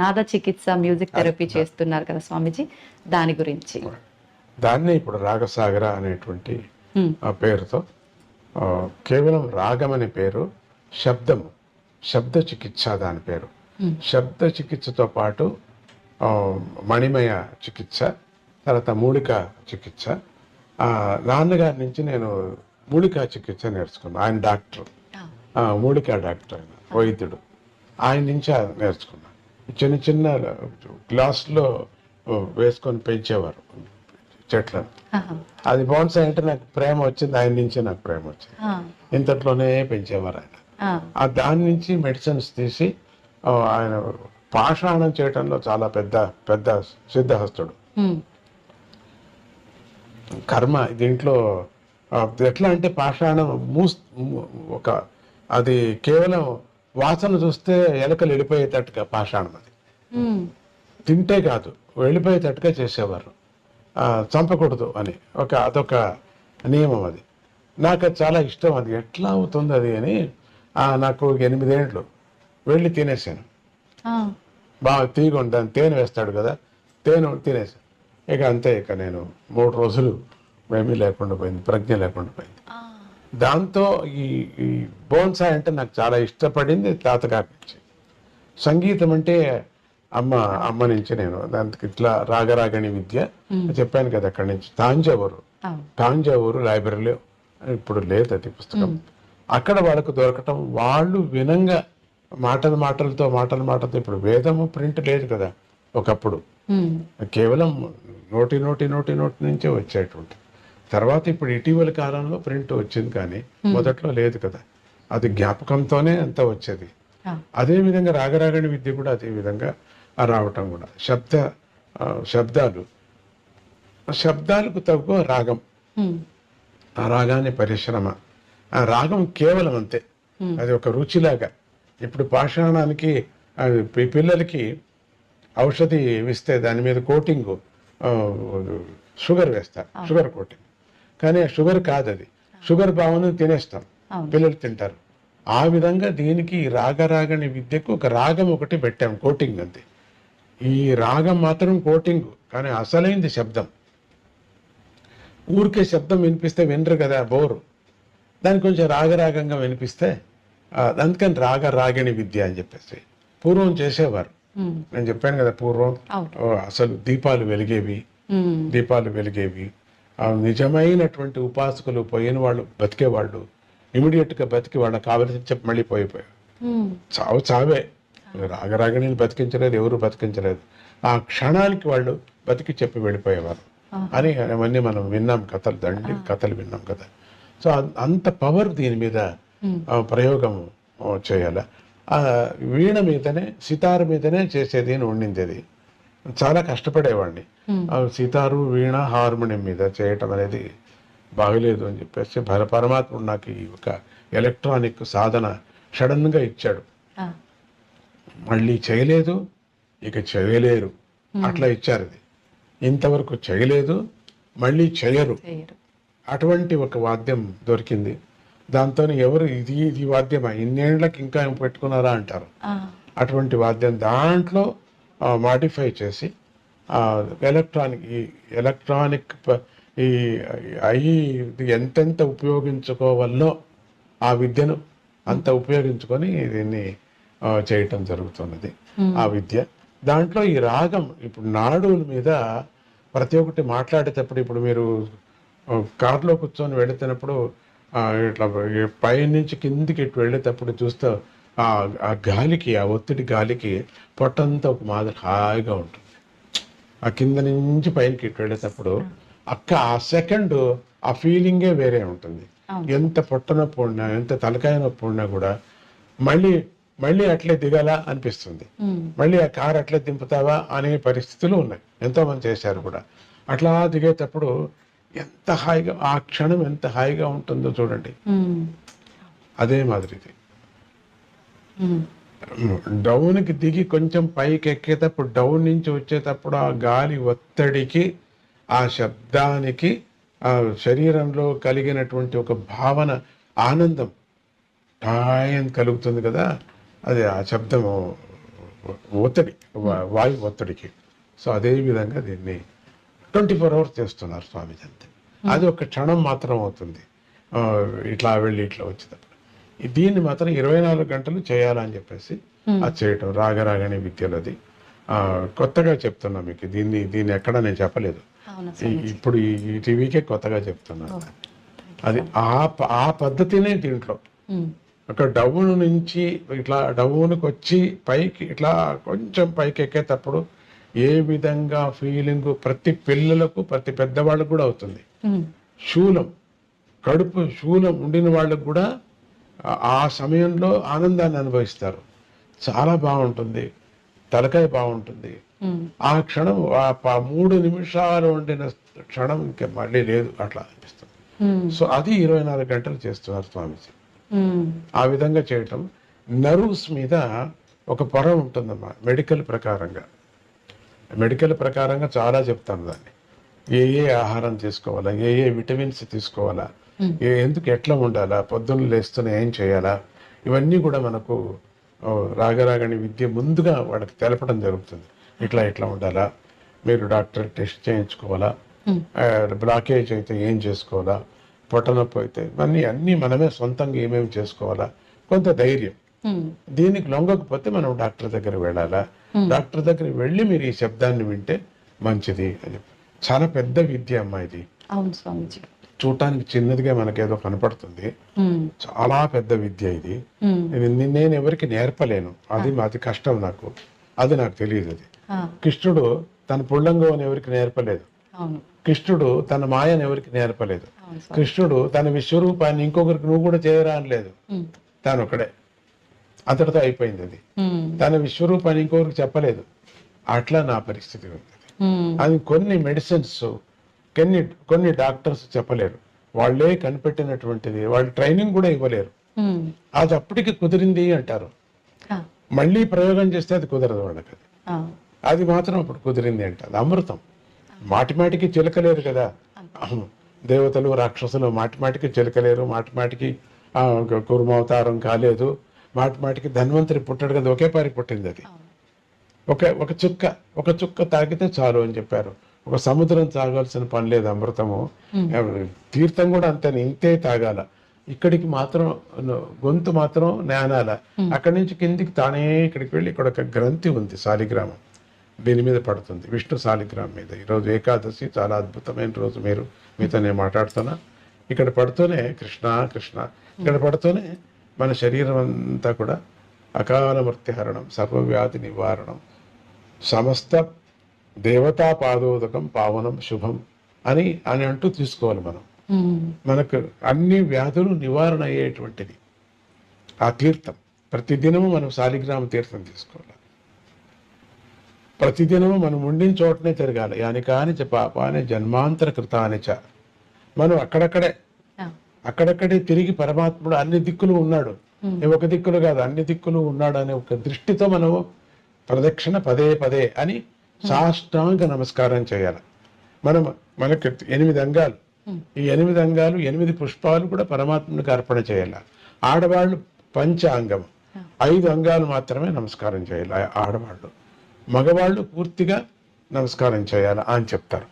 నాద చికిత్స మ్యూజిక్ థెరపీ చేస్తున్నారు కదా స్వామిజీ, దాని గురించి. దాన్నే ఇప్పుడు రాగసాగర అనేటువంటి పేరుతో, కేవలం రాగం అనే పేరు, శబ్ద చికిత్స దాని పేరు. శబ్ద చికిత్సతో పాటు మణిమయ చికిత్స, తర్వాత మూలిక చికిత్స. నాన్నగారి నుంచి నేను మూలికా చికిత్స నేర్చుకున్నాను. ఆయన డాక్టర్, మూలికా డాక్టర్, ఆయన వైద్యుడు. ఆయన నుంచి నేర్చుకున్నాను. చిన్న గ్లాసులో వేసుకొని పెంచేవారు చెట్లను. అది బోన్సాయ్ అంటే నాకు ప్రేమ వచ్చింది, ఆయన నుంచి నాకు ప్రేమ వచ్చింది. ఇంతట్లోనే పెంచేవారు ఆయన. దాని నుంచి మెడిసిన్స్ తీసి ఆయన పాషాణం చేయటంలో చాలా పెద్ద సిద్ధహస్తుడు. కర్మ దీంట్లో ఎట్లా అంటే పాషాణం ఒక అది కేవలం వాసన చూస్తే ఎలకలు వెళ్ళిపోయేటట్టుగా పాషాణం, అది తింటే కాదు వెళ్ళిపోయేటట్టుగా చేసేవారు. చంపకూడదు అని అదొక నియమం. అది నాకు అది చాలా ఇష్టం. అది ఎట్లా అవుతుంది అది అని నాకు 8 ఏండ్లు వెళ్ళి తినేసాను. బాగా తీగ దాన్ని తేనె వేస్తాడు కదా, తేనె తినేసాను. ఇక అంతే, ఇక నేను 3 రోజులు ఏమీ లేకుండా పోయింది, ప్రజ్ఞ లేకుండా పోయింది. దాంతో ఈ బోన్సాయ్ అంటే నాకు చాలా ఇష్టపడింది తాతగారి నుంచి. సంగీతం అంటే అమ్మ నుంచి నేను దానికి ఇట్లా రాగరాగణి విద్య చెప్పాను కదా, అక్కడి నుంచి తాంజావూరు లైబ్రరీలో ఇప్పుడు లేదు అది పుస్తకం. అక్కడ వాళ్ళకు దొరకటం, వాళ్ళు వినంగా మాటలతో ఇప్పుడు వేదము ప్రింట్ లేదు కదా ఒకప్పుడు, కేవలం నోటి నుంచే వచ్చేటువంటి. తర్వాత ఇప్పుడు ఇటీవల కాలంలో ప్రింట్ వచ్చింది, కానీ మొదట్లో లేదు కదా. అది జ్ఞాపకంతోనే అంతా వచ్చేది. అదే విధంగా రాగరాగణి విద్య కూడా అదే విధంగా రావటం కూడా. శబ్దాలకు తగ్గ రాగం, ఆ రాగాన్ని పరిశ్రమ. ఆ రాగం కేవలం అంతే, అది ఒక రుచిలాగా. ఇప్పుడు పాషాణానికి పిల్లలకి ఔషధి ఇస్తే దాని మీద కోటింగ్ షుగర్ వేస్తారు, షుగర్ కోటింగ్. కానీ ఆ షుగర్ కాదు, అది షుగర్ భావన తినేస్తాం, పిల్లలు తింటారు. ఆ విధంగా దీనికి రాగరాగని విద్యకు ఒక రాగం ఒకటి పెట్టాం, కోటింగ్ అంతే. ఈ రాగం మాత్రం కోటింగ్, కానీ అసలైంది శబ్దం. ఊరికే శబ్దం వినిపిస్తే వినరు కదా, బోరు. దానికి కొంచెం రాగరాగంగా వినిపిస్తే అందుకని రాగరాగిణి విద్య అని చెప్పేసి పూర్వం చేసేవారు. నేను చెప్పాను కదా, పూర్వం అసలు దీపాలు వెలిగేవి, నిజమైనటువంటి ఉపాసకులు పోయిన వాళ్ళు బతికేవాళ్ళు, ఇమీడియట్గా బతికి వాళ్ళకి కావలసిన చెప్పి మళ్ళీ పోయిపోయారు. చావే. రాగరాగిణిని బతికించలేదు, ఎవరు బతికించలేదు. ఆ క్షణానికి వాళ్ళు బతికి చెప్పి వెళ్ళిపోయేవారు అని అవన్నీ మనం విన్నాం, కథలు విన్నాం కదా. సో అంత పవర్ దీని మీద ప్రయోగం చేయాల. వీణ మీదనే, సితారు మీదనే చేసేది అని ఉండింది. అది చాలా కష్టపడేవాడిని. సితారు, వీణ, హార్మోనియం మీద చేయటం అనేది బాగలేదు అని చెప్పేసి పరమాత్ముడు నాకు ఈ ఒక ఎలక్ట్రానిక్ సాధన సడన్ గా ఇచ్చాడు. మళ్ళీ చేయలేదు, ఇక చేయలేరు, అట్లా ఇచ్చారు. అది ఇంతవరకు చేయలేదు, మళ్ళీ చేయరు, అటువంటి ఒక వాద్యం దొరికింది. దాంతో ఎవరు ఇది వాద్యమా, ఇన్నేళ్లకు ఇంకా పెట్టుకున్నారా అంటారు. అటువంటి వాద్యం దాంట్లో మాడిఫై చేసి ఎలక్ట్రానిక్ ఎంతెంత ఉపయోగించుకోవాలో ఆ విద్యను అంత ఉపయోగించుకొని దీన్ని చేయటం జరుగుతున్నది. ఆ విద్య దాంట్లో ఈ రాగం, ఇప్పుడు నాడుల మీద ప్రతి ఒక్కటి మాట్లాడేటప్పుడు, ఇప్పుడు మీరు కారులో కూర్చొని వెళుతున్నప్పుడు ఇట్లా పైనుంచి కిందికి ఇటు వెళ్ళేటప్పుడు చూస్తే ఆ గాలికి, ఆ ఒత్తిడి గాలికి పొట్టంతా ఒక మాదిరి హాయిగా ఉంటుంది. ఆ కింద నుంచి పైనకి ఇటు వెళ్ళేటప్పుడు ఆ సెకండ్ ఆ ఫీలింగే వేరే ఉంటుంది. ఎంత పొట్ట నొప్పి ఉన్నా, ఎంత తలకాయ నొప్పి ఉన్నా కూడా మళ్ళీ అట్లే దిగాల అనిపిస్తుంది. మళ్ళీ ఆ కారు అట్లే దింపుతావా అనే పరిస్థితులు ఉన్నాయి, ఎంతో మంది చేశారు కూడా. అట్లా దిగేటప్పుడు ఎంత హాయిగా, ఆ క్షణం ఎంత హాయిగా ఉంటుందో చూడండి. అదే మాదిరిది డౌన్కి దిగి కొంచెం పైకి ఎక్కేటప్పుడు, డౌన్ నుంచి వచ్చేటప్పుడు ఆ గాలి ఒత్తిడికి, ఆ శబ్దానికి, ఆ శరీరంలో కలిగినటువంటి ఒక భావన, ఆనందం టాయన్ కలుగుతుంది కదా, అది ఆ శబ్దం ఒత్తిడి, వాయు ఒత్తిడికి. సో అదే విధంగా దీన్ని 24 hours చేస్తున్నారు స్వామీజీ అంతే. అది ఒక క్షణం మాత్రం అవుతుంది, ఇట్లా వెళ్ళి ఇట్లా వచ్చేటప్పుడు. దీన్ని మాత్రం 24 గంటలు చేయాలని చెప్పేసి అది చేయటం రాగరాగని విద్యలది. కొత్తగా చెప్తున్నా మీకు, దీన్ని ఎక్కడ నేను చెప్పలేదు, ఇప్పుడు ఈ టీవీకే కొత్తగా చెప్తున్నాను. అది ఆ పద్ధతినే దీంట్లో ఒక డౌన్ నుంచి ఇట్లా డౌన్కి వచ్చి పైకి ఇట్లా కొంచెం పైకి ఎక్కేటప్పుడు ఏ విధంగా ఫీలింగ్ ప్రతి పిల్లలకు, ప్రతి పెద్దవాళ్ళకు కూడా అవుతుంది. కడుపు శూలం ఉండిన వాళ్ళకు కూడా ఆ సమయంలో ఆనందాన్ని అనుభవిస్తారు. చాలా బాగుంటుంది, తలకాయ బాగుంటుంది. ఆ క్షణం, ఆ 3 నిమిషాలు ఉండిన క్షణం ఇంకా మళ్ళీ లేదు, అట్లా అనిపిస్తుంది. సో అది 24 గంటలు చేస్తున్నారు స్వామీజీ. ఆ విధంగా చేయటం. నర్వ్స్ మీద ఒక పొర ఉంటుందమ్మా, మెడికల్ ప్రకారంగా చాలా చెప్తాను దాన్ని. ఏ ఆహారం తీసుకోవాలా, ఏ విటమిన్స్ తీసుకోవాలా, ఎందుకు ఎట్లా ఉండాలా, పొద్దున్న లేస్తూనే ఏం చేయాలా, ఇవన్నీ కూడా మనకు రాగరాగని విద్య ముందుగా వాళ్ళకి తెలపడం జరుగుతుంది. ఇట్లా ఉండాలా, మీరు డాక్టర్ టెస్ట్ చేయించుకోవాలా, బ్లాకేజ్ అయితే ఏం చేసుకోవాలా, పొట్టనొప్పి అయితే అన్నీ మనమే సొంతంగా ఏమేమి చేసుకోవాలా, కొంత ధైర్యం. దీనికి లొంగకపోతే మనం డాక్టర్ దగ్గర వెళ్ళాలా, డాక్టర్ దగ్గర వెళ్ళి మీరు ఈ శబ్దాన్ని వింటే మంచిది అని. చాలా పెద్ద విద్య అమ్మా ఇది. అవును స్వామీజీ. చూడటానికి చిన్నదిగా మనకేదో కనపడుతుంది, చాలా పెద్ద విద్య ఇది. నేను ఎవరికి నేర్పలేను, అది కష్టం నాకు, అది నాకు తెలియదు. అది కృష్ణుడు తన పుల్లంగం ఎవరికి నేర్పలేదు, కృష్ణుడు తన మాయను ఎవరికి నేర్పలేదు, కృష్ణుడు తన విశ్వరూపాన్ని ఇంకొకరికి నువ్వు కూడా చేయరా అనలేదు, తాను ఒకడే, అంతటితో అయిపోయింది. అది తన విశ్వరూపాన్ని ఇంకొకరికి చెప్పలేదు. అట్లా నా పరిస్థితి ఉంది. అది కొన్ని మెడిసిన్స్, కొన్ని డాక్టర్స్ చెప్పలేరు, వాళ్ళే కనిపెట్టినటువంటిది, వాళ్ళు ట్రైనింగ్ కూడా ఇవ్వలేరు. అది అప్పటికి కుదిరింది అంటారు, మళ్ళీ ప్రయోగం చేస్తే అది కుదరదు వాళ్ళకి. అది అది మాత్రం అప్పుడు కుదిరింది అంటే అది అమృతం. మాటిమాటికి చిలకలేరు కదా దేవతలు రాక్షసులు, మాటిమాటికి చిలకలేరు, మాటిమాటికి కుర్మావతారం కాలేదు, మాటిమాటికి ధన్వంతరి పుట్టాడు కదా, ఒకే పారి పుట్టింది అది. ఒక చుక్క తాగితే చాలు అని చెప్పారు. ఒక సముద్రం తాగాల్సిన పని లేదు అమృతము. తీర్థం కూడా అంతే, ఇంతే తాగాల. ఇక్కడికి మాత్రం గొంతు మాత్రం నానాల, అక్కడి నుంచి కిందికి తానే ఇక్కడికి వెళ్ళి ఇక్కడ ఒక గ్రంథి ఉంది శాలిగ్రామం, దీని మీద పడుతుంది, విష్ణు శాలిగ్రామం మీద. ఈరోజు ఏకాదశి, చాలా అద్భుతమైన రోజు. మీతో నేను మాట్లాడుతున్నా, ఇక్కడ పడుతూనే కృష్ణ కృష్ణ, ఇక్కడ పడుతూనే మన శరీరం అంతా కూడా అకాల మృత్యుహరణం, సర్వవ్యాధి నివారణం, సమస్త దేవతా పాదోదకం పావనం శుభం అని అంటూ తీసుకోవాలి మనం. మనకు అన్ని వ్యాధులు నివారణ అయ్యేటువంటిది ఆ తీర్థం. ప్రతిదినము మనం శాలిగ్రామ తీర్థం తీసుకోవాలి. ప్రతిదినము మనం ఉండిన చోటనే తిరగాలి. యాని కాని చ పాపాని జన్మాంతర కృతాని చ. మనం అక్కడక్కడే తిరిగి పరమాత్ముడు అన్ని దిక్కులు ఉన్నాడు, ఒక దిక్కులు కాదు అన్ని దిక్కులు ఉన్నాడు అనే ఒక దృష్టితో మనము ప్రదక్షిణ పదే పదే అని సాష్టాంగ నమస్కారం చేయాలి. మనకి 8 అంగాలు, ఈ 8 అంగాలు 8 పుష్పాలు కూడా పరమాత్మునికి అర్పణ చేయాలి. ఆడవాళ్ళు పంచాంగం 5 అంగాలు మాత్రమే నమస్కారం చేయాలి ఆడవాళ్ళు, మగవాళ్ళు పూర్తిగా నమస్కారం చేయాలి అని చెప్తారు.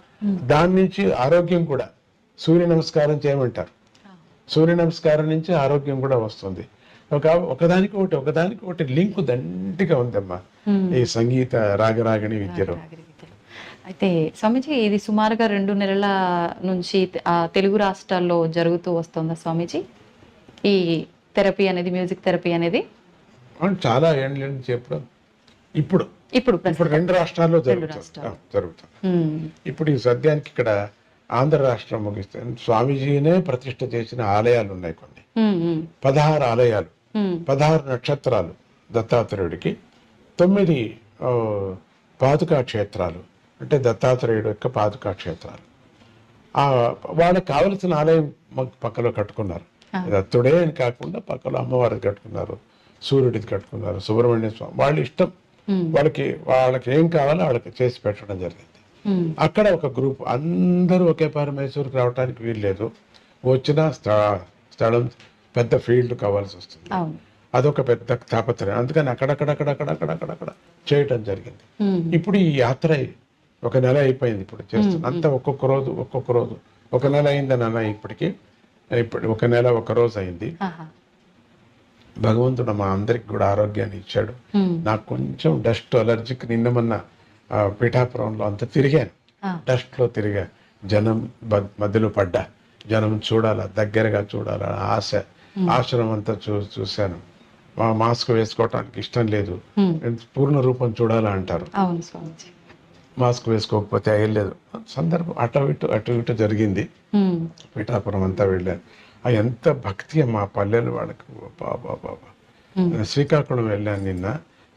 దాని నుంచి ఆరోగ్యం కూడా సూర్య నమస్కారం చేయమంటారు. సూర్య నమస్కారం నుంచి ఆరోగ్యం కూడా వస్తుంది. ఒకదానికి ఒకటి లింక్ దండిగా ఉందమ్మా ఈ సంగీత రాగరాగిణి విద్యలో. అయితే స్వామీజీ, ఇది సుమారుగా 2 నెలల నుంచి తెలుగు రాష్ట్రాల్లో జరుగుతూ వస్తుందా స్వామీజీ ఈ థెరపీ అనేది, మ్యూజిక్ థెరపీ అనేది? చాలా ఏండ్ల నుంచి ఇప్పుడు 2 రాష్ట్రాల్లో జరుగుతుంది. ఇప్పుడు ఈ సద్యానికి ఇక్కడ ఆంధ్ర రాష్ట్రం ముగిస్తాను. స్వామీజీనే ప్రతిష్ఠ చేసిన ఆలయాలు ఉన్నాయి కొన్ని, 16 ఆలయాలు, 16 నక్షత్రాలు దత్తాత్రేయుడికి, 9 పాదుకా క్షేత్రాలు, అంటే దత్తాత్రేయుడు యొక్క పాదుకా క్షేత్రాలు. వాళ్ళకి కావలసిన ఆలయం పక్కలో కట్టుకున్నారు. దత్తుడే అని కాకుండా పక్కలో అమ్మవారిది కట్టుకున్నారు, సూర్యుడిది కట్టుకున్నారు, సుబ్రహ్మణ్య స్వామి, వాళ్ళ ఇష్టం. వాళ్ళకి ఏం కావాలో వాళ్ళకి చేసి పెట్టడం జరిగింది. అక్కడ ఒక గ్రూప్ అందరూ ఒకే మైసూరుకి రావడానికి వీల్లేదు. వచ్చిన స్థలం పెద్ద ఫీల్డ్ కావాల్సి వస్తుంది, అదొక పెద్ద తాపత్రయం. అందుకని అక్కడక్కడ చేయటం జరిగింది. ఇప్పుడు ఈ యాత్ర 1 నెల అయిపోయింది. ఇప్పుడు చేస్తుంది అంతా ఒక్కొక్క రోజు 1 నెల అయిందని అన్న. ఇప్పుడు 1 నెల 1 రోజు అయింది. భగవంతుడు మా అందరికి కూడా ఆరోగ్యాన్ని ఇచ్చాడు. నాకు కొంచెం డస్ట్ అలర్జీకి నిన్న పిఠాపురంలో అంతా తిరిగాను, డస్ట్ లో తిరిగా, జనం మధ్యలో పడ్డా, జనం చూడాలా, దగ్గరగా చూడాలా ఆశ, ఆశ్రమం అంతా చూశాను. మాస్క్ వేసుకోవటానికి ఇష్టం లేదు, పూర్ణ రూపం చూడాలా అంటారు. మాస్క్ వేసుకోకపోతే అయ్యలేదు. సందర్భం అటు ఇటు జరిగింది. పిఠాపురం అంతా వెళ్ళాను. ఎంత భక్తి మా పల్లెలు వాళ్ళకి, బాబా. శ్రీకాకుళం వెళ్ళాను నిన్న.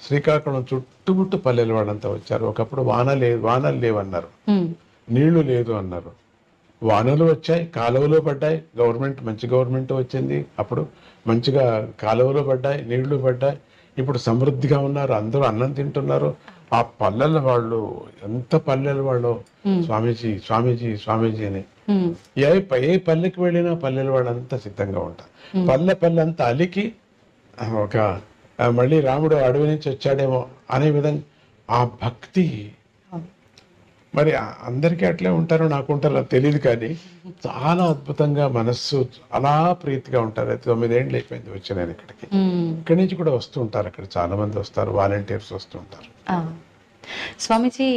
శ్రీకాకుళం చుట్టుముట్టు పల్లెలు వాళ్ళంతా వచ్చారు. ఒకప్పుడు వానలు లేవన్నారు, నీళ్లు లేదు అన్నారు. వానలు వచ్చాయి, కాలువలో పడ్డాయి. మంచి గవర్నమెంట్ వచ్చింది, అప్పుడు మంచిగా కాలువలో పడ్డాయి, నీళ్లు పడ్డాయి. ఇప్పుడు సమృద్ధిగా ఉన్నారు, అందరూ అన్నం తింటున్నారు. ఆ పల్లెల వాళ్ళు ఎంత పల్లెల వాళ్ళు స్వామీజీ అని ఏ పల్లెకి వెళ్ళినా పల్లెల వాళ్ళంతా సిద్ధంగా ఉంటారు. పల్లె అంతా అలికి మళ్ళీ రాముడు అడవి నుంచి వచ్చాడేమో అనే విధంగా ఆ భక్తి. మరి అందరికీ అట్లే ఉంటారో నాకు ఉంటారో తెలియదు, కానీ చాలా అద్భుతంగా మనస్సు అలా ప్రీతిగా ఉంటారు. 9 ఏళ్ళు అయిపోయింది వచ్చి నేను ఇక్కడి నుంచి కూడా వస్తూ ఉంటారు. అక్కడ చాలా మంది వస్తారు, వాలంటీర్స్ వస్తూ ఉంటారు. స్వామీజీ,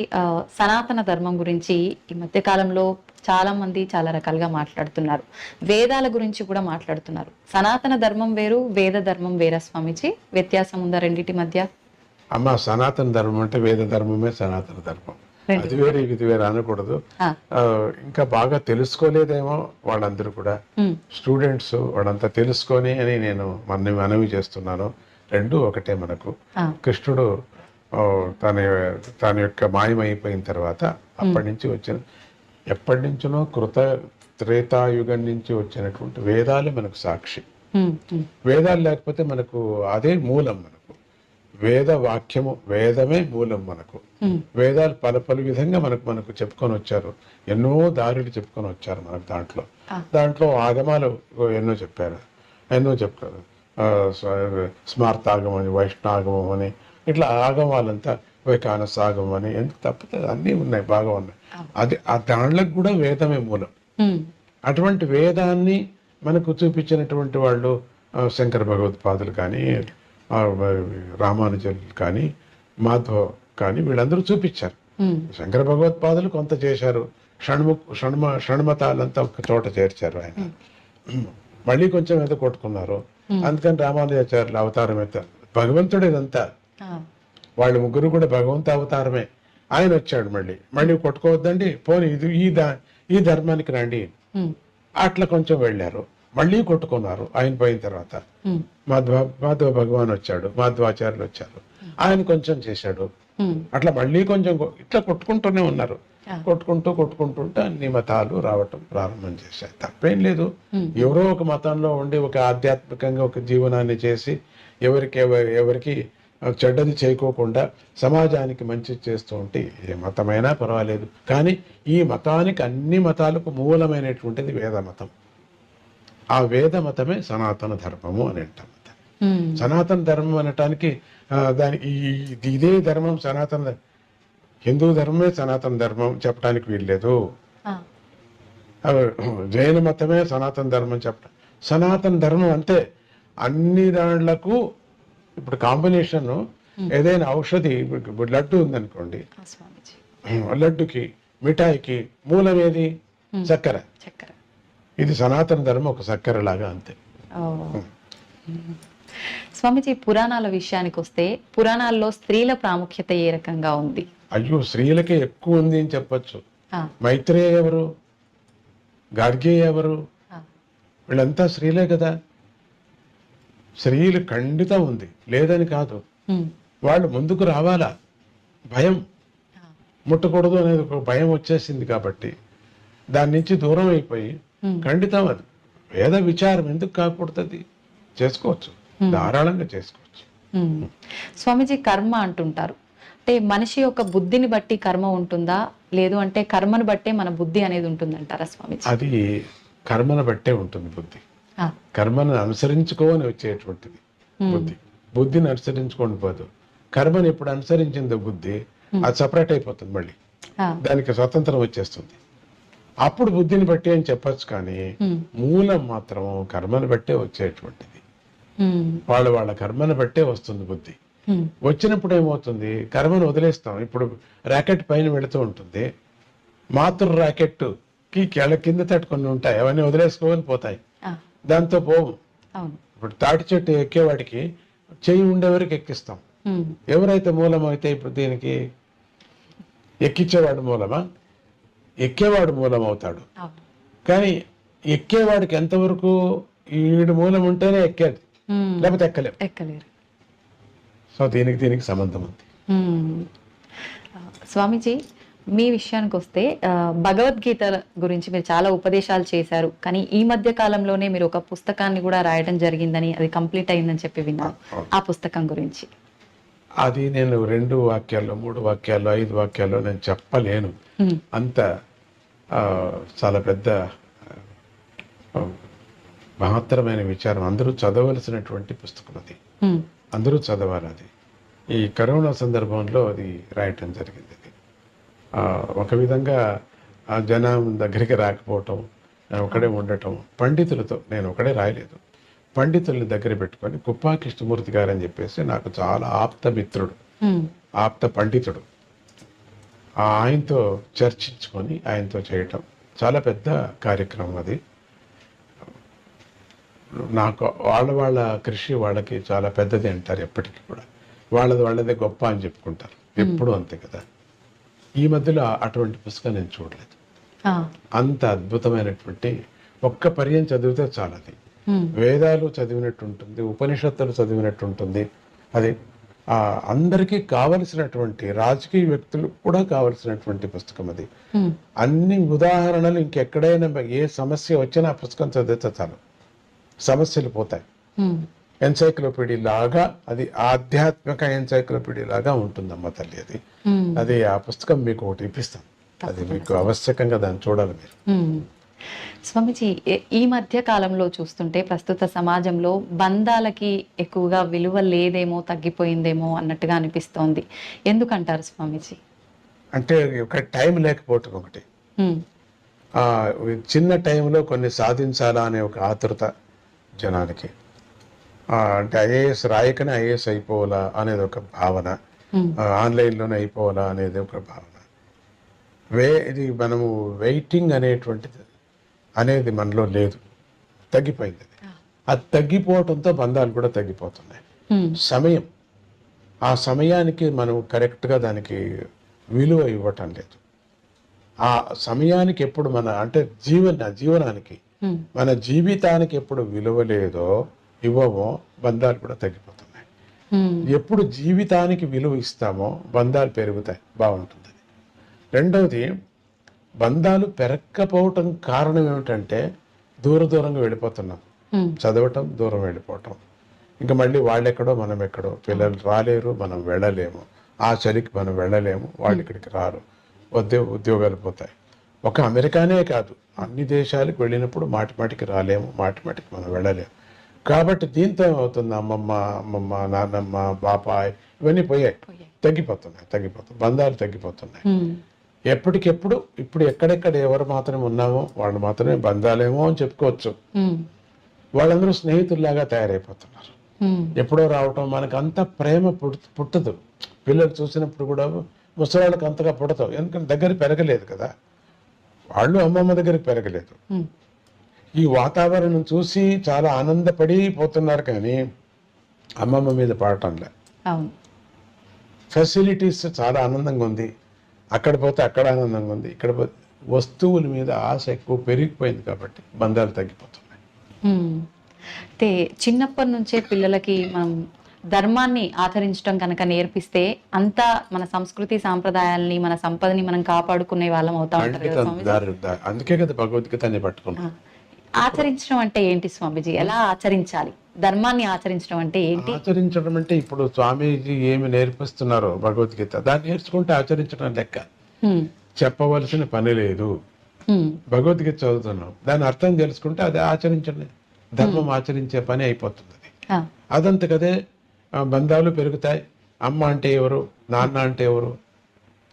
సనాతన ధర్మం గురించి ఈ మధ్య కాలంలో చాలా మంది చాలా రకాలుగా మాట్లాడుతున్నారు. వేదాల గురించి కూడా మాట్లాడుతున్నారు. సనాతన ధర్మం వేరు, వేద ధర్మం వేరా స్వామీజీ? వ్యత్యాసం ఉందా రెండింటి మధ్య? అమ్మ, సనాతన ధర్మం అంటే వేద ధర్మమే సనాతన ధర్మం. అది వేరే ఇది వేరే అనకూడదు. ఇంకా బాగా తెలుసుకోలేదేమో వాళ్ళందరూ కూడా, స్టూడెంట్స్ వాళ్ళంతా తెలుసుకొని అని నేను మనవి చేస్తున్నాను. 2 ఒకటే మనకు. కృష్ణుడు తన యొక్క మాయమైపోయిన తర్వాత ఎప్పటి నుంచినో త్రేతాయుగం నుంచి వచ్చినటువంటి వేదాలే మనకు సాక్షి. వేదాలు లేకపోతే మనకు అదే మూలం. మనకు వేద వాక్యము, వేదమే మూలం మనకు. వేదాలు పలు విధంగా మనకు చెప్పుకొని వచ్చారు, ఎన్నో దారులు చెప్పుకొని వచ్చారు మనకు. దాంట్లో ఆగమాలు ఎన్నో చెప్పారు. స్మార్తాగమం అని, వైష్ణాగమం అని, ఇట్లా ఆగమాలంతా వైకానసాగమం అని, ఎందుకు తప్పితే అన్నీ ఉన్నాయి, బాగా ఉన్నాయి. అది ఆ దాంట్లకు కూడా వేదమే మూలం. అటువంటి వేదాన్ని మనకు చూపించినటువంటి వాళ్ళు శంకర భగవత్పాదులు కానీ, రామానుజులు కానీ, మాధవ కానీ, వీళ్ళందరూ చూపించారు. శంకర భగవత్పాదులు కొంత చేశారు, షణ్మతాలంతా ఒక చోట చేర్చారు ఆయన. మళ్ళీ కొంచెం ఏదో కొట్టుకున్నారు. అందుకని రామానుజాచార్యులు అవతారం ఎత్తారు. భగవంతుడు ఇదంతా, వాళ్ళు ముగ్గురు కూడా భగవంత అవతారమే. ఆయన వచ్చాడు, మళ్ళీ కొట్టుకోవద్దండి, పోనీ ఇది ఈ ధర్మానికి రండి. అట్లా కొంచెం వెళ్ళారు, మళ్ళీ కొట్టుకున్నారు. ఆయన పోయిన తర్వాత మాధవ భగవాన్ వచ్చాడు, మాధవాచార్యులు వచ్చారు, ఆయన కొంచెం చేశాడు. అట్లా మళ్ళీ కొంచెం ఇట్లా కొట్టుకుంటూనే ఉన్నారు. కొట్టుకుంటుంటే అన్ని మతాలు రావటం ప్రారంభం చేశాయి. తప్పేం లేదు. ఎవరో ఒక మతంలో ఉండి ఒక ఆధ్యాత్మికంగా ఒక జీవనాన్ని చేసి ఎవరికి చెడ్డది చేయకోకుండా సమాజానికి మంచి చేస్తూ ఉంటే ఏ మతమైనా పర్వాలేదు. కానీ ఈ మతానికి, అన్ని మతాలకు మూలమైనటువంటిది వేద మతం. ఆ వేద మతమే సనాతన ధర్మము అని అంటాం. సనాతన ధర్మం అనటానికి ఇదే ధర్మం సనాతన, హిందూ ధర్మమే సనాతన ధర్మం చెప్పడానికి వీల్లేదు. జైన మతమే సనాతన ధర్మం చెప్పడం. సనాతన ధర్మం అంతే. అన్ని దాంట్లకు ఇప్పుడు కాంబినేషన్ ఏదైనా ఔషధి, లడ్డు ఉందనుకోండి, లడ్డుకి మిఠాయికి మూలం ఏది? చక్కెర. ఇది సనాతన ధర్మం ఒక చక్కెర లాగా, అంతే. స్వామిజీ, పురాణాల విషయానికి వస్తే పురాణాల్లో స్త్రీల ప్రాముఖ్యత ఏ రకంగా ఉంది? అయ్యో, స్త్రీలకే ఎక్కువ ఉంది అని చెప్పచ్చు. మైత్రేయ ఎవరు? గార్గేయ ఎవరు? వీళ్ళంతా స్త్రీలే కదా. స్త్రీలు ఖండితం ఉంది, లేదని కాదు. వాళ్ళు ముందుకు రావాలా. భయం, ముట్టకూడదు అనేది ఒక భయం వచ్చేసింది కాబట్టి దాని నుంచి దూరం అయిపోయి ఖండితం. అది వేద విచారం ఎందుకు కాకూడదు? చేసుకోవచ్చు, ధారాళంగా చేసుకోవచ్చు. స్వామిజీ, కర్మ అంటుంటారు, అంటే మనిషి యొక్క బుద్ధిని బట్టి కర్మ ఉంటుందా, లేదు అంటే కర్మను బట్టే మన బుద్ధి అనేది ఉంటుందంటారా స్వామిజీ? అది కర్మను బట్టే ఉంటుంది బుద్ధి. కర్మను అనుసరించుకోని వచ్చేటువంటిది బుద్ధి. బుద్ధిని అనుసరించుకోండి పోదు. కర్మను ఎప్పుడు అనుసరించిందో బుద్ధి, అది సపరేట్ అయిపోతుంది, మళ్ళీ దానికి స్వతంత్రం వచ్చేస్తుంది. అప్పుడు బుద్ధిని బట్టి అని చెప్పచ్చు. కానీ మూలం మాత్రం కర్మను బట్టే వచ్చేటువంటిది. వాళ్ళ కర్మను బట్టే వస్తుంది బుద్ధి. వచ్చినప్పుడు ఏమవుతుంది? కర్మను వదిలేస్తాం. ఇప్పుడు ర్యాకెట్ పైన వెళుతూ ఉంటుంది, మాతృ ర్యాకెట్ కి కింద తట్టుకొని ఉంటాయి, అవన్నీ వదిలేసుకోవాలి, పోతాయి, దాంతో పోవు. ఇప్పుడు తాటి చెట్టు ఎక్కేవాడికి చెయ్యి ఉండేవరకు ఎక్కిస్తాం. ఎవరైతే మూలం అయితే ఇప్పుడు దీనికి ఎక్కించేవాడు మూలమా? ఎక్కేవాడు మూలం అవుతాడు. కానీ ఎక్కేవాడికి ఎంతవరకు ఈడు మూలం ఉంటేనే ఎక్కేది, లేకపోతే ఎక్కలేరు. సో దీనికి సంబంధం ఉంది. స్వామీజీ, మీ విషయానికి వస్తే భగవద్గీత గురించి మీరు చాలా ఉపదేశాలు చేశారు, కానీ ఈ మధ్య కాలంలోనే మీరు ఒక పుస్తకాన్ని కూడా రాయడం జరిగిందని, అది కంప్లీట్ అయిందని చెప్పి విన్నాను. ఆ పుస్తకం గురించి? అది నేను 2 వాక్యాల్లో, 3 వాక్యాల్లో, 5 వాక్యాల్లో నేను చెప్పలేను. అంత చాలా పెద్ద మహత్తరమైన విచారం. అందరూ చదవలసినటువంటి పుస్తకం అది. అందరూ చదవాలి అది. ఈ కరోనా సందర్భంలో అది రాయటం జరిగింది. అది ఒక విధంగా ఆ జనం దగ్గరికి రాకపోవటం, ఒకడే ఉండటం, పండితులతో, నేను ఒకడే రాయలేదు, పండితుల్ని దగ్గర పెట్టుకొని, కుప్పా కృష్ణమూర్తి గారు అని చెప్పేసి నాకు చాలా ఆప్త మిత్రుడు, ఆప్త పండితుడు, ఆయనతో చర్చించుకొని ఆయనతో చేయటం చాలా పెద్ద కార్యక్రమం అది. నాకు వాళ్ళ కృషి వాళ్ళకి చాలా పెద్దది అంటారు ఎప్పటికీ కూడా. వాళ్ళదే గొప్ప అని చెప్పుకుంటారు ఎప్పుడు, అంతే కదా. ఈ మధ్యలో అటువంటి పుస్తకం నేను చూడలేదు. అంత అద్భుతమైనటువంటి, ఒక్క పర్యం చదివితే చాలా. అది వేదాలు చదివినట్టు ఉంటుంది, ఉపనిషత్తులు చదివినట్టు ఉంటుంది. అది అందరికీ కావలసినటువంటి, రాజకీయ వ్యక్తులు కూడా కావలసినటువంటి పుస్తకం అది. అన్ని ఉదాహరణలు ఇంకెక్కడైనా ఏ సమస్య వచ్చినా ఆ పుస్తకం చదివితే చాలు, సమస్యలు పోతాయి. ఎన్సైక్లోపీడియా లాగా, అది ఆధ్యాత్మిక ఎన్సైక్లోపీడియా లాగా ఉంటుందమ్మ తల్లి. అది ఆ పుస్తకం మీకు ఒకటి ఇప్పిస్తాను, అది మీకు ఆవశ్యకంగా దాన్ని చూడాలి మీరు. స్వామిజీ, ఈ మధ్య కాలంలో చూస్తుంటే ప్రస్తుత సమాజంలో బంధాలకి ఎక్కువగా విలువ లేదేమో, తగ్గిపోయిందేమో అన్నట్టుగా అనిపిస్తోంది. ఎందుకంటారు స్వామిజీ? అంటే ఒక టైం లేకపోవటం ఒకటి, చిన్న టైంలో కొన్ని సాధించాలా అనే ఒక ఆతృత జనానికి, అంటే ఐఏఎస్ రాయకనే ఐఏఎస్ అయిపోవాలా అనేది ఒక భావన, ఆన్లైన్లోనే అయిపోవాలా అనేది ఒక భావన. ఇది మనము వెయిటింగ్ అనేటువంటిది అనేది మనలో లేదు, తగ్గిపోయింది. అది తగ్గిపోవటంతో బంధాలు కూడా తగ్గిపోతున్నాయి. సమయం, ఆ సమయానికి మనం కరెక్ట్గా దానికి విలువ ఇవ్వటం లేదు. ఆ సమయానికి ఎప్పుడు అంటే జీవనానికి, మన జీవితానికి ఎప్పుడు విలువ లేదో, ఇవ్వమో, బంధాలు కూడా తగ్గిపోతున్నాయి. ఎప్పుడు జీవితానికి విలువ ఇస్తామో బంధాలు పెరుగుతాయి, బాగుంటుంది. రెండవది, బంధాలు పెరగకపోవటం కారణం ఏమిటంటే దూరంగా వెళ్ళిపోతున్నాం, చదవటం, దూరం వెళ్ళిపోవటం. ఇంకా మళ్ళీ వాళ్ళెక్కడో మనం ఎక్కడో, పిల్లలు రాలేరు, మనం వెళ్ళలేము, ఆ చలికి మనం వెళ్ళలేము, వాళ్ళు ఇక్కడికి రారు, ఉద్యోగాలు పోతాయి. ఒక అమెరికానే కాదు, అన్ని దేశాలకు వెళ్ళినప్పుడు మాటికి రాలేము, మాటికి మనం వెళ్ళలేము. కాబట్టి దీంతో ఏమవుతుంది, అమ్మమ్మ, నాన్నమ్మ, బాపాయ్ ఇవన్నీ పోయాయి, తగ్గిపోతున్నాయి, బంధాలు తగ్గిపోతున్నాయి. ఎప్పటికెప్పుడు ఇప్పుడు ఎక్కడెక్కడ ఎవరు మాత్రమే ఉన్నామో వాళ్ళు మాత్రమే బంధాలేమో అని చెప్పుకోవచ్చు. వాళ్ళందరూ స్నేహితుల్లాగా తయారైపోతున్నారు. ఎప్పుడో రావటం, మనకు అంత ప్రేమ పుట్టదు. పిల్లలు చూసినప్పుడు కూడా ముసలాళ్ళకి అంతగా పుడతావు, ఎందుకంటే దగ్గర పెరగలేదు కదా, వాళ్ళు అమ్మమ్మ దగ్గరికి పెరగలేదు. ఈ వాతావరణం చూసి చాలా ఆనందపడి పోతున్నారు, కానీ అమ్మమ్మ మీద పడటంలే. ఫెసిలిటీస్ చాలా ఆనందంగా ఉంది, అక్కడ పోతే అక్కడ ఆనందంగా ఉంది, ఇక్కడ పోతే వస్తువుల మీద ఆశ ఎక్కువ పెరిగిపోయింది, కాబట్టి బంధాలు తగ్గిపోతున్నాయి. అంటే చిన్నప్పటి నుంచే పిల్లలకి మనం ధర్మాన్ని ఆచరించడం కనుక నేర్పిస్తే అంతా మన సంస్కృతి సాంప్రదాయాల్ని, మన సంపదని మనం కాపాడుకునే వాళ్ళం అవుతా ఉంటారు. అందుకే కదా భగవద్గీతని పట్టుకున్నాం. ఆచరించడం అంటే ఏంటి స్వామీజీ? ఎలా ఆచరించాలి? ధర్మాన్ని ఆచరించడం అంటే ఏంటి? ఆచరించడం అంటే ఇప్పుడు స్వామీజీ ఏమి నేర్పిస్తున్నారో భగవద్గీత, దాన్ని నేర్చుకుంటే ఆచరించడం లెక్క. చెప్పవలసిన పని లేదు. భగవద్గీత చదువుతున్నాం, దాని అర్థం తెలుసుకుంటే అది ఆచరించండి, ధర్మం ఆచరించే పని అయిపోతుంది. అదంతకదే బంధాలు పెరుగుతాయి. అమ్మ అంటే ఎవరు, నాన్న అంటే ఎవరు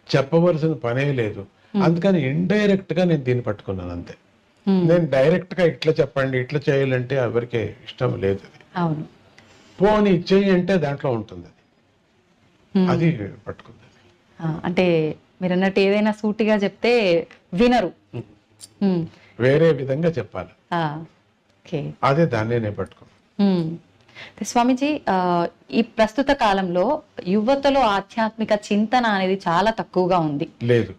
చెప్పవలసిన పనే లేదు. అందుకని ఇండైరెక్ట్ గా నేను దీన్ని పట్టుకున్నాను అంతే. నేను డైరెక్ట్ గా ఇట్లా చెప్పండి, ఇట్లా చేయాలంటే ఎవరికి ఇష్టం లేదు. పోనీ చెయ్యి అంటే దాంట్లో ఉంటుంది, అది పట్టుకుంది. అంటే మీరు అన్నట్టు ఏదైనా సూటిగా చెప్తే వినరు, వేరే విధంగా చెప్పాలి, అదే దాన్ని నేను పట్టుకున్నాను. స్వామీజీ, ఈ ప్రస్తుత కాలంలో యువతలో ఆధ్యాత్మిక చింతన అనేది చాలా తక్కువగా ఉంది. లేదు,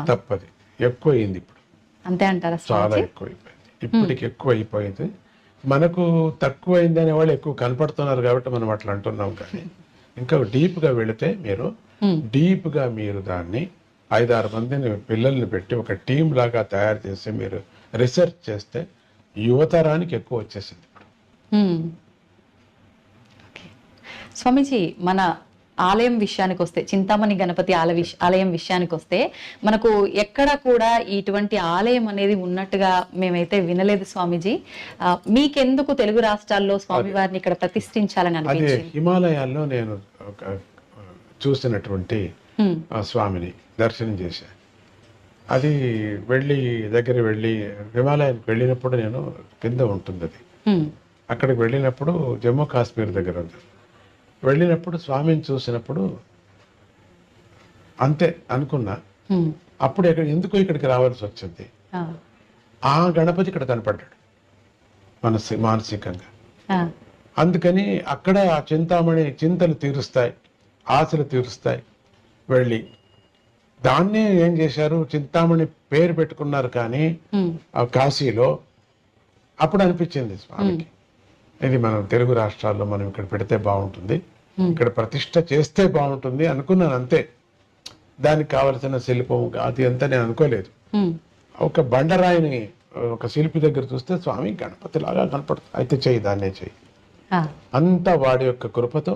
తప్పది, ఎక్కువైంది ఇప్పుడు. అంతే అంటారా? చాలా ఎక్కువైపోయింది, ఇప్పటికి ఎక్కువ అయిపోయింది. మనకు తక్కువైంది అనే వాళ్ళు ఎక్కువ కనపడుతున్నారు కాబట్టి మనం అట్లా అంటున్నాం. కానీ ఇంకా డీప్ గా వెళితే మీరు డీప్ గా మీరు దాన్ని 5-6 మందిని పిల్లల్ని పెట్టి ఒక టీం లాగా తయారు చేసి మీరు రీసెర్చ్ చేస్తే యువతరానికి ఎక్కువ వచ్చేసింది ఇప్పుడు. స్వామీజీ, మన ఆలయం విషయానికి వస్తే, చింతామణి గణపతి ఆలయం విషయానికి వస్తే, మనకు ఎక్కడ కూడా ఇటువంటి ఆలయం అనేది ఉన్నట్టుగా మేమైతే వినలేదు స్వామీజీ. మీకెందుకు తెలుగు రాష్ట్రాల్లో స్వామివారిని ఇక్కడ ప్రతిష్ఠించాలని అనిపించింది? హిమాలయాల్లో నేను చూసినటువంటి స్వామిని దర్శనం చేశా. అది దగ్గర వెళ్ళి హిమాలయానికి వెళ్ళినప్పుడు నేను కింద ఉంటుంది అది, అక్కడికి వెళ్ళినప్పుడు జమ్మూ కాశ్మీర్ దగ్గర ఉంది. వెళ్ళినప్పుడు స్వామిని చూసినప్పుడు అంతే అనుకున్నా. అప్పుడు ఎందుకు ఇక్కడికి రావాల్సి వచ్చింది, ఆ గణపతి ఇక్కడ కనపడ్డాడు మానసికంగా. అందుకని అక్కడ ఆ చింతామణి చింతలు తీరుస్తాయి, ఆశలు తీరుస్తాయి. వెళ్ళి దాన్నే ఏం చేశారు, చింతామణి పేరు పెట్టుకున్నారు. కానీ ఆ కాశీలో అప్పుడు అనిపించింది స్వామికి, ఇది మనం తెలుగు రాష్ట్రాల్లో మనం ఇక్కడ పెడితే బాగుంటుంది, ఇక్కడ ప్రతిష్ట చేస్తే బాగుంటుంది అనుకున్నాను అంతే. దానికి కావలసిన శిల్పం అది అంతా నేను అనుకోలేదు. ఒక బండరాయిని ఒక శిల్పి దగ్గర చూస్తే స్వామి గణపతి లాగా కనపడుతుంది, అయితే చెయ్యి, దాన్నే చెయ్యి అంతా వాడి యొక్క కృపతో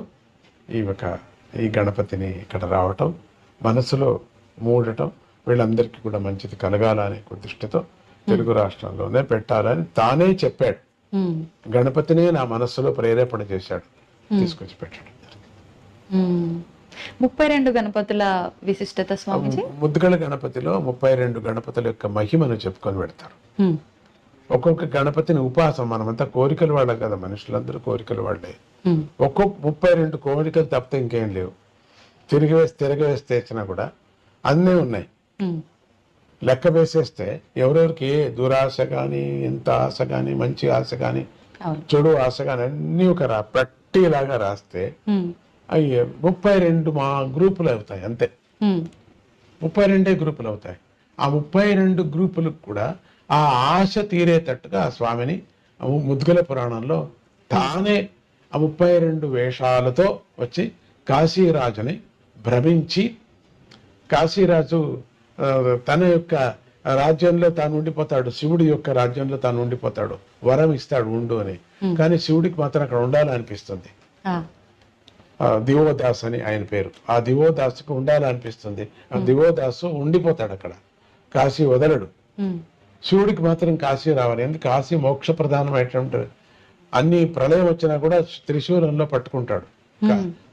ఈ గణపతిని ఇక్కడ రావటం, మనసులో మూడటం, వీళ్ళందరికీ కూడా మంచిది కలగాలనే దృష్టితో తెలుగు రాష్ట్రంలోనే పెట్టాలని తానే చెప్పాడు. గణపతినే నా మనస్సులో ప్రేరేపణ చేశాడు, తీసుకొచ్చి పెట్టాడు. 32 గణపతుల విశిష్టత స్వామిజీ. ముద్దుగల గణపతిలో 32 గణపతుల యొక్క మహిమను చెప్పుకొని పెడతారు. ఒక్కొక్క గణపతిని ఉపాసం, మనమంతా కోరికలు వాళ్ళం కదా, మనుషులందరూ కోరికలు వాళ్ళే. ఒక్కొక్క 32 కోరికలు తప్పితే ఇంకేం లేవు. తిరగవేస్తే ఇచ్చినా కూడా అన్నీ ఉన్నాయి. లెక్క వేసేస్తే ఎవరెవరికి ఏ దురాశ కానీ, ఎంత ఆశ కానీ, మంచి ఆశ కానీ, చెడు ఆశ కానీ అన్నీ ఒక పట్టీలాగా రాస్తే అయ్యే 32 మా గ్రూపులు అవుతాయి అంతే. 32 గ్రూపులు అవుతాయి. ఆ 32 గ్రూపులకు కూడా ఆ ఆశ తీరేటట్టుగా ఆ స్వామిని ముద్గల పురాణంలో తానే ఆ 32 వేషాలతో వచ్చి కాశీరాజుని భ్రమించి, కాశీరాజు తన యొక్క రాజ్యంలో తాను ఉండిపోతాడు, శివుడి యొక్క రాజ్యంలో తాను ఉండిపోతాడు, వరం ఇస్తాడు ఉండు అని. కానీ శివుడికి మాత్రం అక్కడ ఉండాలనిపిస్తుంది. దివోదాస్ అని ఆయన పేరు. ఆ దివోదాసుకు ఉండాలనిపిస్తుంది. ఆ దివోదాసు ఉండిపోతాడు అక్కడ, కాశీ వదలడు. శివుడికి మాత్రం కాశీ రావాలి. ఎందుకు? కాశీ మోక్ష ప్రధానమైనటువంటి అన్ని ప్రళయం వచ్చినా కూడా త్రిశూలంలో పట్టుకుంటాడు.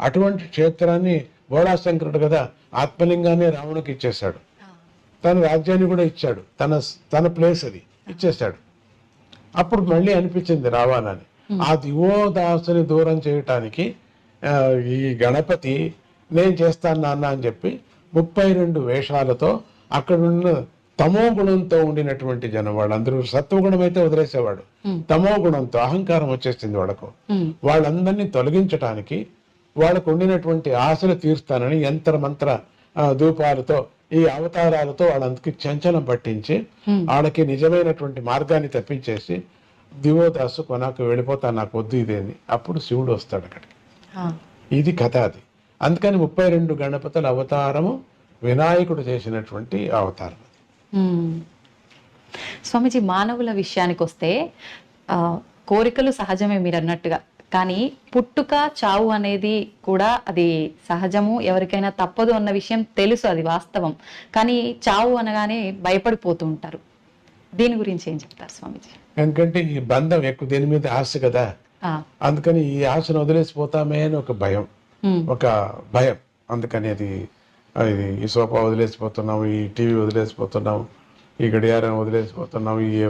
అటువంటి క్షేత్రాన్ని బోళాశంకరుడు కదా ఆత్మలింగాన్ని రావణుకి ఇచ్చేశాడు, తన రాజ్యాన్ని కూడా ఇచ్చాడు, తన ప్లేస్ అది ఇచ్చేశాడు. అప్పుడు మళ్ళీ అనిపించింది రావాలని. ఆ దివోదాసుని దూరం చేయటానికి ఈ గణపతి నేను చేస్తాను నాన్న అని చెప్పి 32 వేషాలతో అక్కడున్న తమో గుణంతో ఉండినటువంటి జనం, వాళ్ళందరూ సత్వగుణం అయితే వదిలేసేవాడు, తమో గుణంతో అహంకారం వచ్చేసింది వాళ్ళకు. వాళ్ళందరినీ తొలగించటానికి, వాళ్ళకు ఉండినటువంటి ఆశలు తీరుస్తానని యంత్ర మంత్ర ధూపాలతో, ఈ అవతారాలతో వాళ్ళందరికీ చంచలం పట్టించి వాళ్ళకి నిజమైనటువంటి మార్గాన్ని తప్పించేసి దివోదాసు కొనాకు వెళ్ళిపోతాను, నాకు వద్దు ఇదేని. అప్పుడు శివుడు వస్తాడు అక్కడికి. ఇది కథ అది. అందుకని 32 గణపతుల అవతారము వినాయకుడు చేసినటువంటి అవతారం. స్వామిజీ, మానవుల విషయానికి వస్తే కోరికలు సహజమే మీరు అన్నట్టుగా, కానీ పుట్టుక చావు అనేది కూడా అది సహజము, ఎవరికైనా తప్పదు అన్న విషయం తెలుసు, అది వాస్తవం. కానీ చావు అనగానే భయపడిపోతూ ఉంటారు. దీని గురించి ఏం చెప్తారు స్వామిజీ? ఎందుకంటే ఈ బంధం ఎక్కువ, దీని మీద ఆశ కదా, అందుకని ఈ ఆశను వదిలేసిపోతామే అని ఒక భయం. అందుకని ఈ సోఫా వదిలేసిపోతున్నాం, ఈ టీవీ వదిలేసిపోతున్నాం, ఈ గడియారం వదిలేసిపోతున్నాం, ఈ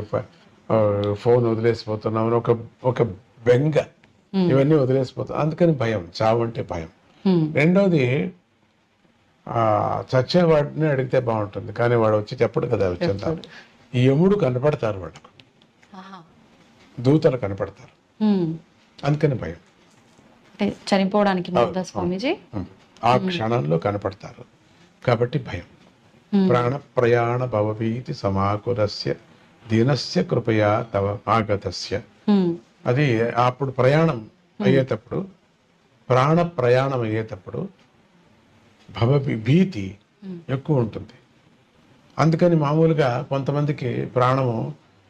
ఫోన్ వదిలేసిపోతున్నాం అని ఒక బెంగ, ఇవన్నీ వదిలేసిపోతాం. అందుకని భయం, చావు అంటే భయం. రెండోది చచ్చేవాడిని అడిగితే బాగుంటుంది, కానీ వాడు వచ్చి చెప్పడు కదా వచ్చిందా. ఈ యముడు కనపడతారు, వాడుకు దూతలు కనపడతారు, అందుకని భయం. చనిపోవడానికి ముందా స్వామిజీ ఆ క్షణంలో కనపడతారు కాబట్టి భయం. ప్రాణ ప్రయాణ భవభీతి సమాకులస్య దీనస్య కృపయా తవ ఆగతస్య. అది అప్పుడు ప్రయాణం అయ్యేటప్పుడు, ప్రాణ ప్రయాణం అయ్యేటప్పుడు భీతి ఎక్కువ ఉంటుంది. అందుకని మామూలుగా కొంతమందికి ప్రాణము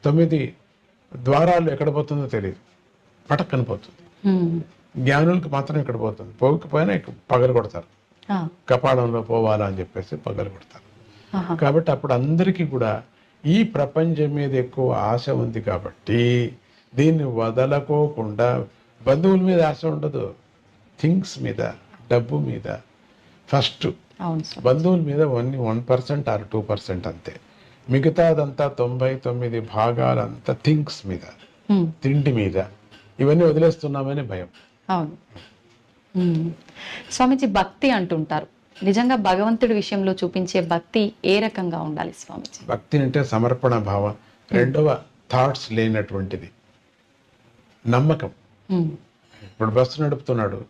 9 ద్వారాలు ఎక్కడ పోతుందో తెలియదు, పటక్కన పోతుంది. జ్ఞానులకు మాత్రం ఇక్కడ పోతుంది, పోకపోయినా పగలు కొడతారు, కపాలంలో పోవాలా అని చెప్పేసి పగలు కొడతారు. కాబట్టి అప్పుడు అందరికీ కూడా ఈ ప్రపంచం మీద ఎక్కువ ఆశ ఉంది కాబట్టి దీన్ని వదలకోకుండా, బంధువుల మీద ఆశ ఉండదు, థింగ్స్ మీద, డబ్బు మీద ఫస్ట్. బంధువుల మీద 1% ఆర్ 2% అంతే. మిగతాదంతా 99 భాగాలంతా థింగ్స్ మీద, తిండి మీద, ఇవన్నీ వదిలేస్తున్నామని భయం. అవును స్వామిజీ, భక్తి అంటుంటారు. నిజంగా భగవంతుడి విషయంలో చూపించే భక్తి ఏ రకంగా ఉండాలి స్వామిజీ? భక్తి అంటే సమర్పణ భావం. రెండవ థాట్స్ లేనటువంటిది, నమ్మకం. ఇప్పుడు బస్సు నడుపుతున్నాడు,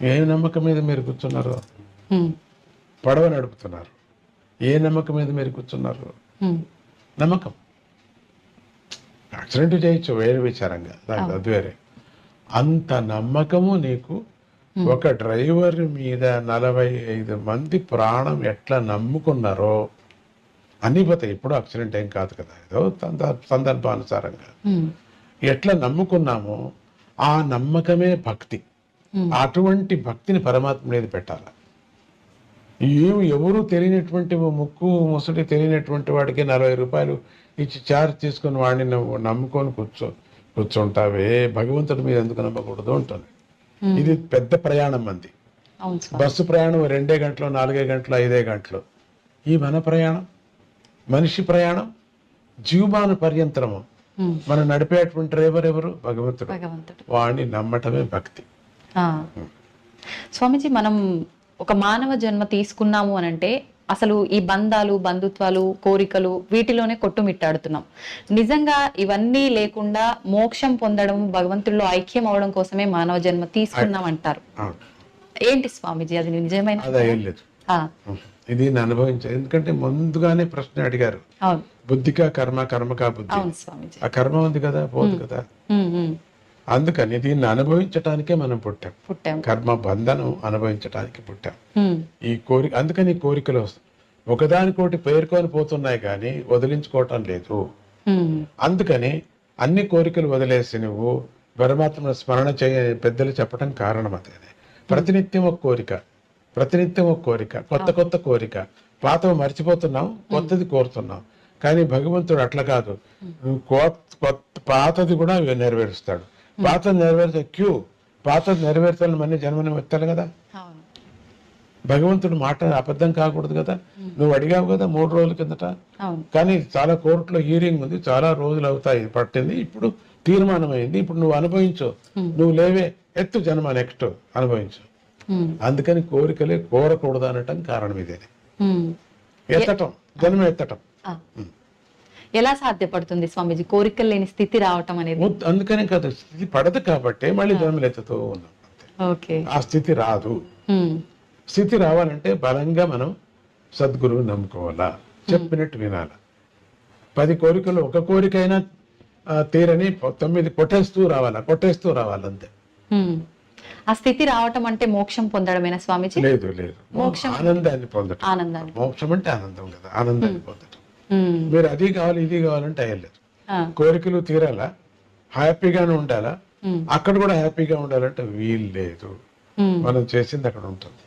ఏ నమ్మకం మీద మీరు కూర్చున్నారు? పడవ నడుపుతున్నారు, ఏ నమ్మకం మీద మీరు కూర్చున్నారు? నమ్మకం. యాక్సిడెంట్ చేయొచ్చు వేరే విచారంగా, అది వేరే. అంత నమ్మకము నీకు ఒక డ్రైవర్ మీద 45 మంది ప్రాణం ఎట్లా నమ్ముకున్నారో అన్ని పోతాయి. ఇప్పుడు యాక్సిడెంట్ ఏం కాదు కదా, ఏదో సందర్భానుసారంగా ఎట్లా నమ్ముకున్నామో ఆ నమ్మకమే భక్తి. అటువంటి భక్తిని పరమాత్మ మీద పెట్టాలి. ఎవరు తెలియనటువంటి ముక్కు ముసలి తెలియనటువంటి వాడికి 40 రూపాయలు ఇచ్చి చార్జ్ తీసుకుని వాడిని నువ్వు నమ్ముకొని కూర్చుంటావే, భగవంతుడి మీద ఎందుకు నమ్మకూడదు ఉంటుంది. ఇది పెద్ద ప్రయాణం మంది. బస్సు ప్రయాణం 2 గంటలు 4 గంటలు 5 గంటలు. ఈ మన ప్రయాణం, మనిషి ప్రయాణం జీవమాన పర్యంతరము. మనం నడిపేటువంటి డ్రైవర్ ఎవరు? భగవంతుడు. వాడిని నమ్మటమే భక్తి. స్వామీజీ, మనం ఒక మానవ జన్మ తీసుకున్నాము అని అంటే అసలు ఈ బంధాలు, బంధుత్వాలు, కోరికలు వీటిలోనే కొట్టుమిట్టాడుతున్నాం. నిజంగా ఇవన్నీ లేకుండా మోక్షం పొందడం, భగవంతుల్లో ఐక్యం అవడం కోసమే మానవ జన్మ తీసుకున్నాం అంటారు. ఏంటి స్వామీజీ అది నిజమైన? అదేం లేదు, ఇది అనుభవించారు. ఎందుకంటే ముందుగానే ప్రశ్న అడిగారు, బుద్ధికా కర్మ, కర్మకా బుద్ధి. ఆ కర్మ ఉంది కదా, పోదు కదా. అందుకని దీన్ని అనుభవించటానికే మనం పుట్టాం. కర్మ బంధనం అనుభవించటానికి పుట్టాం. ఈ కోరిక, అందుకని ఈ కోరికలు వస్తాయి, ఒకదానికోటి పేర్కొని పోతున్నాయి కానీ వదిలించుకోవటం లేదు. అందుకని అన్ని కోరికలు వదిలేసి నువ్వు పరమాత్మను స్మరణ చేయని పెద్దలు చెప్పడం కారణం అదే. ప్రతినిత్యం ఒక కోరిక, ప్రతినిత్యం ఒక కోరిక, కొత్త కొత్త కోరిక. పాతవి మర్చిపోతున్నాం, కొత్తది కోరుతున్నాం. కానీ భగవంతుడు అట్లా కాదు, పాతది కూడా నెరవేరుస్తాడు. పాతది నెరవేర్చే పాతది నెరవేర్చాలని మళ్ళీ జన్మని ఎత్తాలి కదా. భగవంతుడు మాట అబద్ధం కాకూడదు కదా. నువ్వు అడిగావు కదా 3 రోజుల కిందట, కానీ చాలా కోర్టులో హీరింగ్ ఉంది, చాలా రోజులు అవుతాయి పట్టింది, ఇప్పుడు తీర్మానం అయింది, ఇప్పుడు నువ్వు అనుభవించు, నువ్వు లేవే, ఎత్తు జన్మ, నెక్స్ట్ అనుభవించు. అందుకని కోరికలే కోరకూడదు అనటం కారణం ఇదే. ఎత్తటం, జన్మ ఎత్తటం. ఎలా సాధ్యపడుతుంది స్వామీజీ కోరికలు లేని స్థితి రావటం అనేది? అందుకనే కదా, స్థితి పడదు కాబట్టి మళ్ళీ జన్మలు ఎత్తుతూ ఉన్నాం. ఆ స్థితి రాదు. స్థితి రావాలంటే బలంగా మనం సద్గురువు నమ్ముకోవాలా, చెప్పినట్టు వినాలా. 10 కోరికలు ఒక కోరికైనా తీరని 9 కొట్టేస్తూ రావాలంతే. ఆ స్థితి రావటం అంటే మోక్షం పొందడమేనా స్వామీజీ? లేదు, మోక్షం ఆనందాన్ని పొందడం. మోక్షం అంటే ఆనందం కదా, ఆనందాన్ని పొందడం. మీరు అది కావాలి ఇది కావాలంటే అయ్యలేదు. కోరికలు తీరాలా, హ్యాపీగానే ఉండాలా, అక్కడ కూడా హ్యాపీగా ఉండాలంటే వీలు లేదు. మనం చేసింది అక్కడ ఉంటుంది.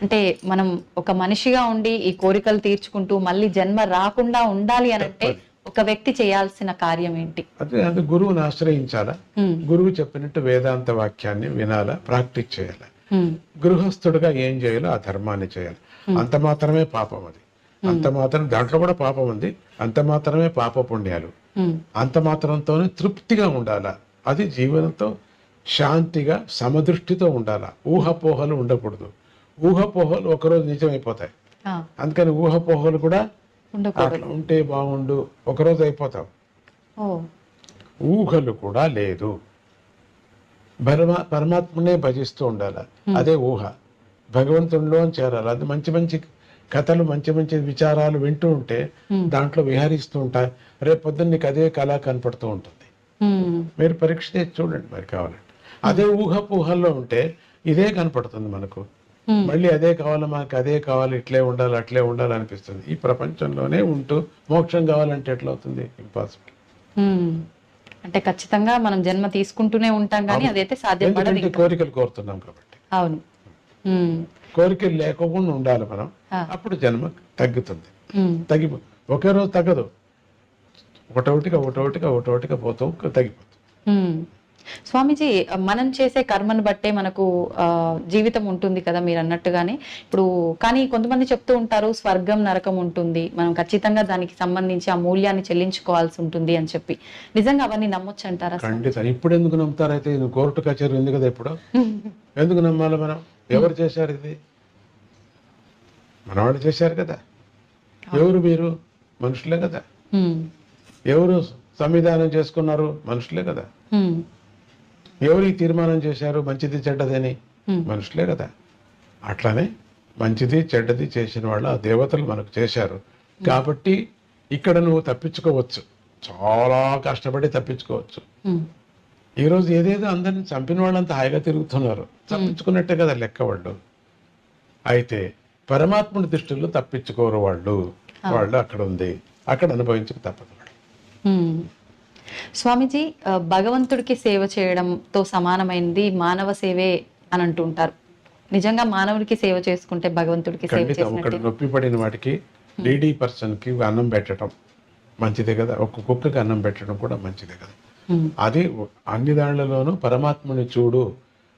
అంటే మనం ఒక మనిషిగా ఉండి ఈ కోరికలు తీర్చుకుంటూ మళ్ళీ జన్మ రాకుండా ఉండాలి అని అంటే ఒక వ్యక్తి చేయాల్సిన కార్యం ఏంటి? అదే గురువుని ఆశ్రయించాలా, గురువు చెప్పినట్టు వేదాంత వాక్యాన్ని వినాలా, ప్రాక్టీస్ చేయాలి. గృహస్థుడుగా ఏం చేయాలో ఆ ధర్మాన్ని చేయాలి. అంత మాత్రమే పాపం అది, అంత మాత్రం, దాంట్లో కూడా పాపం ఉంది, అంత మాత్రమే పాప పుణ్యాలు. అంత మాత్రంతోనే తృప్తిగా ఉండాలా. అది జీవనంతో శాంతిగా సమదృష్టితో ఉండాలా. ఊహపోహలు ఉండకూడదు. ఊహపోహలు ఒకరోజు నిజమైపోతాయి. అందుకని ఊహపోహలు కూడా ఉంటే బాగుండు, ఒకరోజు అయిపోతావు. ఊహలు కూడా లేదు. పరమాత్మనే భజిస్తూ ఉండాలి, అదే ఊహ. భగవంతుడిలో చేరాలి. అది మంచి మంచి కథలు, మంచి మంచి విచారాలు వింటూ ఉంటే దాంట్లో విహరిస్తూ ఉంటాయి. రేపు పొద్దున్న నీకు అదే కళ కనపడుతూ ఉంటుంది. మీరు పరీక్ష చేసి చూడండి మరి కావాలంటే. అదే ఊహలో ఉంటే ఇదే కనపడుతుంది మనకు. మళ్ళీ అదే కావాలి, మనకు అదే కావాలి, ఇట్లే ఉండాలి, అట్లే ఉండాలి అనిపిస్తుంది. ఈ ప్రపంచంలోనే ఉంటూ మోక్షం కావాలంటే ఎట్లా అవుతుంది? ఇంపాసిబుల్. అంటే ఖచ్చితంగా మనం జన్మ తీసుకుంటూనే ఉంటాం కానీ అదైతే సాధ్యపడదు. కోరికలు కోరుతున్నాం కాబట్టి. అవును, కోరికలు లేకుండా ఉండాలి మనం, అప్పుడు జన్మ తగ్గుతుంది. ఒకే రోజు తగ్గదు, ఒకటోటిగా పోతూ తగ్గిపోతుంది. స్వామీజీ, మనం చేసే కర్మను బట్టే మనకు జీవితం ఉంటుంది కదా మీరు అన్నట్టుగానే. ఇప్పుడు కానీ కొంతమంది చెప్తూ ఉంటారు స్వర్గం నరకం ఉంటుంది, మనం ఖచ్చితంగా దానికి సంబంధించి ఆ మూల్యాన్ని చెల్లించుకోవాల్సి ఉంటుంది అని చెప్పి. నిజంగా అవన్నీ నమ్మొచ్చు అంటారా? ఖండిత. ఇప్పుడు ఎందుకు నమ్ముతారైతే? కోర్టు కచేరీ ఉంది కదా ఇప్పుడు, ఎందుకు నమ్మాలి మనం? ఎవరు చేశారు ఇది? మనవాళ్ళు చేశారు కదా. ఎవరు మీరు? మనుషులే కదా. ఎవరు సంవిధానం చేసుకున్నారు? మనుషులే కదా. ఎవరు ఈ తీర్మానం చేశారు మంచిది చెడ్డదని? మనుషులే కదా. అట్లానే మంచిది చెడ్డది చేసిన వాళ్ళు ఆ దేవతలు మనకు చేశారు కాబట్టి ఇక్కడ నువ్వు తప్పించుకోవచ్చు, చాలా కష్టపడి తప్పించుకోవచ్చు. ఈరోజు ఏదేదో అందరిని చంపిన వాళ్ళంతా హాయిగా తిరుగుతున్నారు, తప్పించుకున్నట్టే కదా లెక్క వాళ్ళు. అయితే పరమాత్ముడి దృష్టిలో తప్పించుకోరు వాళ్ళు. వాళ్ళు అక్కడ ఉంది, అక్కడ అనుభవించక తప్పదు. స్వామీజీ, భగవంతుడికి సేవ చేయడంతో సమానమైనది మానవ సేవే అని అంటుంటారు. నిజంగా మానవుడికి సేవ చేసుకుంటే భగవంతుడికి సేవ ఖండితం. ఒకటి చేసినట్టే. నొప్పి పడిన వాటికి నీడీ పర్సన్కి అన్నం పెట్టడం మంచిదే కదా, ఒక కుక్కకి అన్నం పెట్టడం కూడా మంచిదే కదా. అది అన్ని దాళ్లలోనూ పరమాత్మని చూడు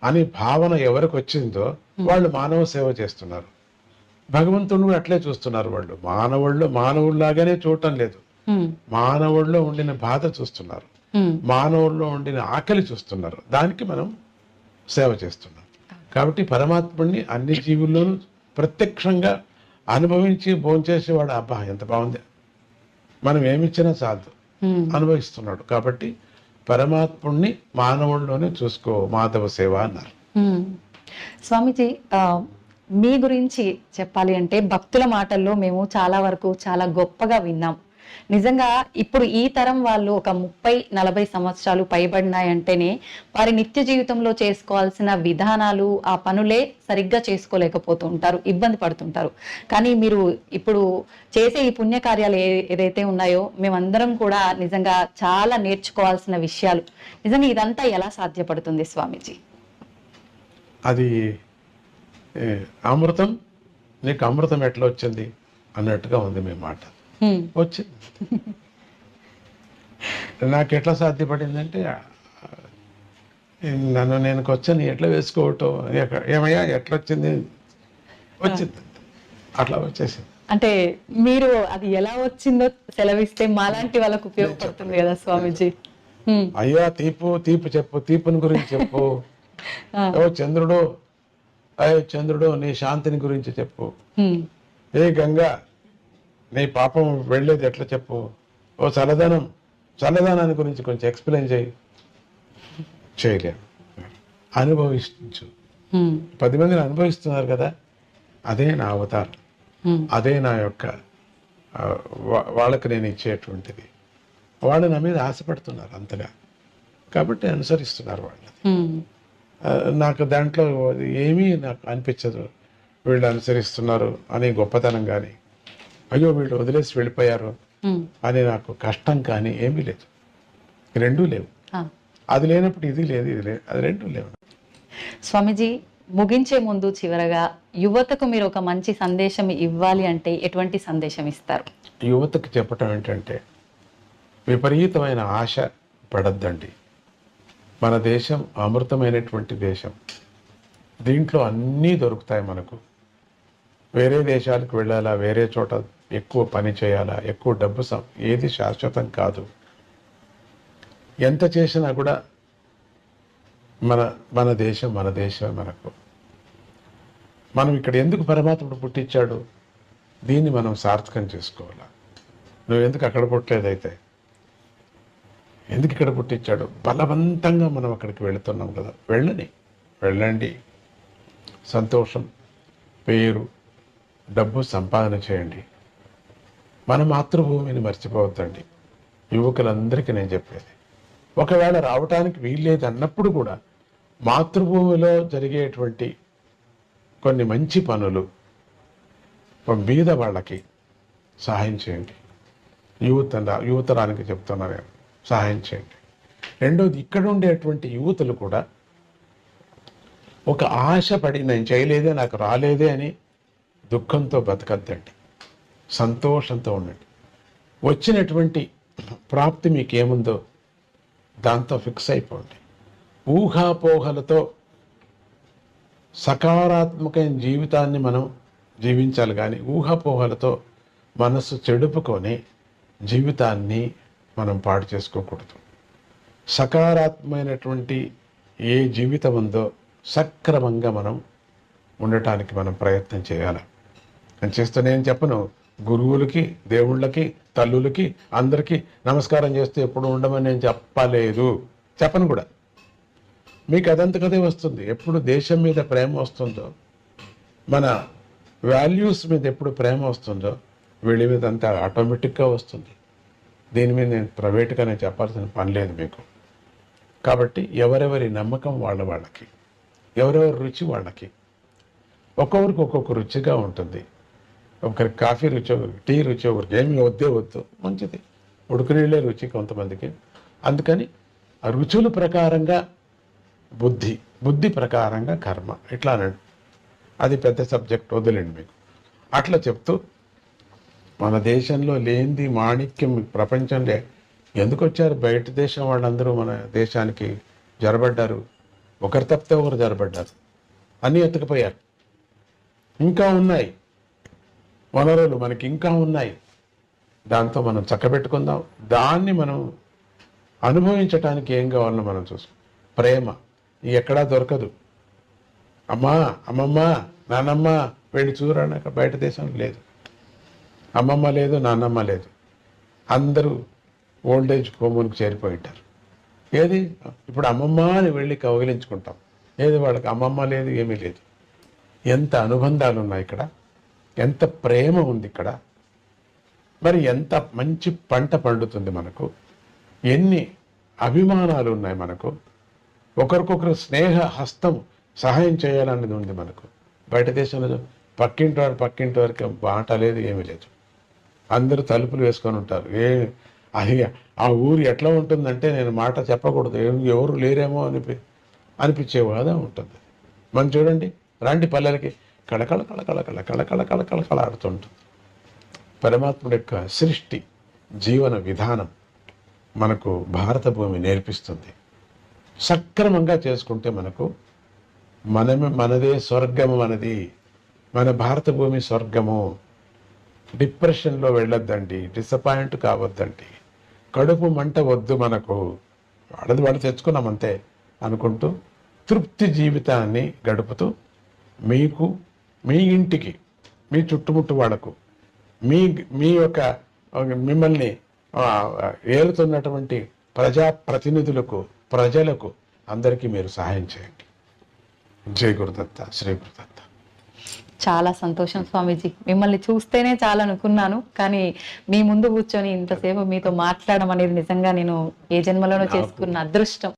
అనే భావన ఎవరికి వచ్చిందో వాళ్ళు మానవ సేవ చేస్తున్నారు. భగవంతుడు అట్లే చూస్తున్నారు. వాళ్ళు మానవుల్లాగానే చూడటం లేదు, మానవుల్లో ఉండిన బాధ చూస్తున్నారు, మానవుల్లో ఉండిన ఆకలి చూస్తున్నారు. దానికి మనం సేవ చేస్తున్నాం. కాబట్టి పరమాత్ముడిని అన్ని జీవుల్లోనూ ప్రత్యక్షంగా అనుభవించి భోంచేసేవాడు. అబ్బా ఎంత బాగుంది, మనం ఏమిచ్చినా చాలు అనుభవిస్తున్నాడు. కాబట్టి పరమాత్ముడిని మానవుల్లోనే చూసుకో, మాధవ సేవ అన్నారు. స్వామీజీ, మీ గురించి చెప్పాలి అంటే భక్తుల మాటల్లో మేము చాలా వరకు చాలా గొప్పగా విన్నాం. నిజంగా ఇప్పుడు ఈ తరం వాళ్ళు ఒక 30-40 సంవత్సరాలు పైబడినాయంటేనే వారి నిత్య జీవితంలో చేసుకోవాల్సిన విధానాలు, ఆ పనులే సరిగ్గా చేసుకోలేకపోతూ ఉంటారు, ఇబ్బంది పడుతుంటారు. కానీ మీరు ఇప్పుడు చేసే ఈ పుణ్యకార్యాలు ఏదైతే ఉన్నాయో మేమందరం కూడా నిజంగా చాలా నేర్చుకోవాల్సిన విషయాలు. నిజంగా ఇదంతా ఎలా సాధ్యపడుతుంది స్వామీజీ? అది అమృతం, నీకు అమృతం ఎట్లా వచ్చింది అన్నట్టుగా ఉంది మీ మాట. వచ్చింది. నాకు ఎట్లా సాధ్యపడిందంటే, నేను వచ్చాను ఎట్లా వేసుకోవటం, ఏమయ్యా ఎట్లా వచ్చింది, వచ్చింది అట్లా వచ్చేసింది. అంటే మీరు అది ఎలా వచ్చిందో సెలవిస్తే మాలాంటి వాళ్ళకు ఉపయోగపడుతుంది కదా స్వామీజీ. అయ్యా తీపు చెప్పు, తీపుని గురించి చెప్పు. చంద్రుడు, అయ్యో చంద్రుడు నీ శాంతిని గురించి చెప్పు. ఏ గంగా నీ పాపం వెళ్ళేది ఎట్లా చెప్పు. ఓ చల్లదనాన్ని గురించి కొంచెం ఎక్స్ప్లెయిన్ చేయలేము. అనుభవించు. 10 మందిని అనుభవిస్తున్నారు కదా, అదే నా అవతారం, అదే నా యొక్క వాళ్ళకి నేను ఇచ్చేటువంటిది. వాళ్ళు నా మీద ఆశపడుతున్నారు అంతగా, కాబట్టి అనుసరిస్తున్నారు వాళ్ళు. నాకు దాంట్లో ఏమీ నాకు అనిపించదు వీళ్ళు అనుసరిస్తున్నారు అని గొప్పతనం కానీ, అయ్యో వీళ్ళు వదిలేసి వెళ్ళిపోయారు అని నాకు కష్టం కానీ ఏమీ లేదు. రెండూ లేవు. అది లేనప్పుడు ఇది లేదు, ఇది లేదు, అది రెండూ లేవు. స్వామీజీ, ముగించే ముందు చివరగా యువతకు మీరు ఒక మంచి సందేశం ఇవ్వాలి అంటే ఎటువంటి సందేశం ఇస్తారు? యువతకు చెప్పటం ఏంటంటే, విపరీతమైన ఆశ పడద్దండి. మన దేశం అమృతమైనటువంటి దేశం. దీంట్లో అన్నీ దొరుకుతాయి మనకు. వేరే దేశాలకు వెళ్ళాలా, వేరే చోట ఎక్కువ పని చేయాలా, ఎక్కువ డబ్బు ఏది శాశ్వతం కాదు. ఎంత చేసినా కూడా మన దేశం మనకు. మనం ఇక్కడ ఎందుకు పరమాత్ముడు పుట్టించాడు, దీన్ని మనం సార్థకం చేసుకోవాలా. నువ్వు ఎందుకు అక్కడ పుట్టలేదైతే, ఎందుకు ఇక్కడ పుట్టించాడు? బలవంతంగా మనం అక్కడికి వెళుతున్నాం కదా, వెళ్ళండి. సంతోషం, పేరు, డబ్బు సంపాదన చేయండి. మన మాతృభూమిని మర్చిపోవద్దండి. యువకులందరికీ నేను చెప్పేది, ఒకవేళ రావటానికి వీల్లేదు అన్నప్పుడు కూడా మాతృభూమిలో జరిగేటువంటి కొన్ని మంచి పనులు బీద వాళ్ళకి సహాయం చేయండి. యువతరానికి చెప్తున్నా నేను, సహాయం చేయండి. రెండోది, ఇక్కడ ఉండేటువంటి యువతులు కూడా ఒక ఆశపడి నేను చేయలేదే, నాకు రాలేదే అని దుఃఖంతో బతకద్దండి. సంతోషంతో ఉండండి. వచ్చినటువంటి ప్రాప్తి మీకేముందో దాంతో ఫిక్స్ అయిపోండి. ఊహాపోహలతో సకారాత్మకమైన జీవితాన్ని మనం జీవించాలి, కానీ ఊహాపోహలతో మనస్సు చెడుపుకొని జీవితాన్ని మనం పాడు చేసుకోకూడదు. సకారాత్మకమైనటువంటి ఏ జీవితం ఉందో సక్రమంగా మనం ఉండటానికి మనం ప్రయత్నం చేయాలి. అని చేస్తూ నేను చెప్పను, గురువులకి, దేవుళ్ళకి, తల్లులకి అందరికీ నమస్కారం చేస్తూ ఎప్పుడు ఉండమని నేను చెప్పను కూడా. మీకు అదంతకదే వస్తుంది. ఎప్పుడు దేశం మీద ప్రేమ వస్తుందో, మన వాల్యూస్ మీద ఎప్పుడు ప్రేమ వస్తుందో, వీళ్ళ మీద అంతా ఆటోమేటిక్గా వస్తుంది. దీని మీద నేను ప్రైవేట్గా నేను చెప్పాల్సిన పని లేదు మీకు. కాబట్టి ఎవరెవరి నమ్మకం వాళ్ళకి, ఎవరెవరి రుచి వాళ్ళకి. ఒక్కొక్కరికి ఒక్కొక్క రుచిగా ఉంటుంది. ఒకరికి కాఫీ రుచి, ఒకరికి టీ రుచి, ఒకరికి ఏమి వద్దు మంచిది. ఉడుకు నీళ్ళే రుచి కొంతమందికి. అందుకని ఆ రుచుల ప్రకారంగా బుద్ధి, బుద్ధి ప్రకారంగా కర్మ, ఇట్లా అనండి. అది పెద్ద సబ్జెక్ట్, వదిలేండి మీకు. అట్లా చెప్తూ మన దేశంలో లేనిది మాణిక్యం ప్రపంచంలో ఎందుకు వచ్చారు? బయట దేశం వాళ్ళందరూ మన దేశానికి జరబడ్డారు. ఒకరు తప్పితే ఒకరు జరబడ్డారు, అన్నీ ఎత్తుకుపోయారు. ఇంకా ఉన్నాయి వనరులు, మనకి ఇంకా ఉన్నాయి. దాంతో మనం చక్కబెట్టుకుందాం. దాన్ని మనం అనుభవించటానికి ఏం కావాలో మనం చూసుకో. ప్రేమ ఎక్కడా దొరకదు. అమ్మా, అమ్మమ్మ, నాన్నమ్మ వెళ్ళి చూడడానికి బయట దేశం లేదు. అమ్మమ్మ లేదు, నాన్నమ్మ లేదు, అందరూ ఓల్డేజ్ హోమ్కి చేరిపోయి ఉంటారు. ఏది ఇప్పుడు అమ్మమ్మ అని వెళ్ళి కౌగిలించుకుంటాం. ఏది వాళ్ళకి అమ్మమ్మ లేదు, ఏమీ లేదు. ఎంత అనుబంధాలు ఉన్నాయి ఇక్కడ, ఎంత ప్రేమ ఉంది ఇక్కడ. మరి ఎంత మంచి పంట పండుతుంది మనకు, ఎన్ని అభిమానాలు ఉన్నాయి మనకు, ఒకరికొకరు స్నేహ హస్తం సహాయం చేయాలనేది ఉంది మనకు. బయట దేశంలో పక్కింటి వరకు బాట లేదు, ఏమీ లేదు. అందరూ తలుపులు వేసుకొని ఉంటారు. అది ఆ ఊరు ఎట్లా ఉంటుందంటే, నేను మాట చెప్పకూడదు, ఎవరు లేరేమో అనిపించేవాదా ఉంటుంది. మనం చూడండి, రాంటి పల్లెలకి కళకళ కళకళ కళకళ కళకళ కళకళ ఆడుతుంటుంది. పరమాత్ముడి యొక్క సృష్టి, జీవన విధానం మనకు భారత భూమి నేర్పిస్తుంది. సక్రమంగా చేసుకుంటే మనకు మనదే స్వర్గము, మన భారత భూమి స్వర్గము. డిప్రెషన్లో వెళ్ళొద్దండి, డిసప్పాయింట్ కావద్దండి, కడుపు మంట వద్దు మనకు. వాడు తెచ్చుకున్నామంతే అనుకుంటూ తృప్తి జీవితాన్ని గడుపుతూ మీకు, మీ ఇంటికి, మీ చుట్టుముట్టు వాళ్ళకు, మీ యొక్క మిమ్మల్ని ఏలుతున్నటువంటి ప్రజాప్రతినిధులకు, ప్రజలకు అందరికీ మీరు సహాయం చేయండి. జై గురుదత్త, శ్రీ గురుదత్త. చాలా సంతోషం స్వామీజీ. మిమ్మల్ని చూస్తేనే చాలా అనుకున్నాను, కానీ మీ ముందు కూర్చొని ఇంతసేపు మీతో మాట్లాడడం అనేది నిజంగా నేను ఏ జన్మలోనో చేసుకున్న అదృష్టం.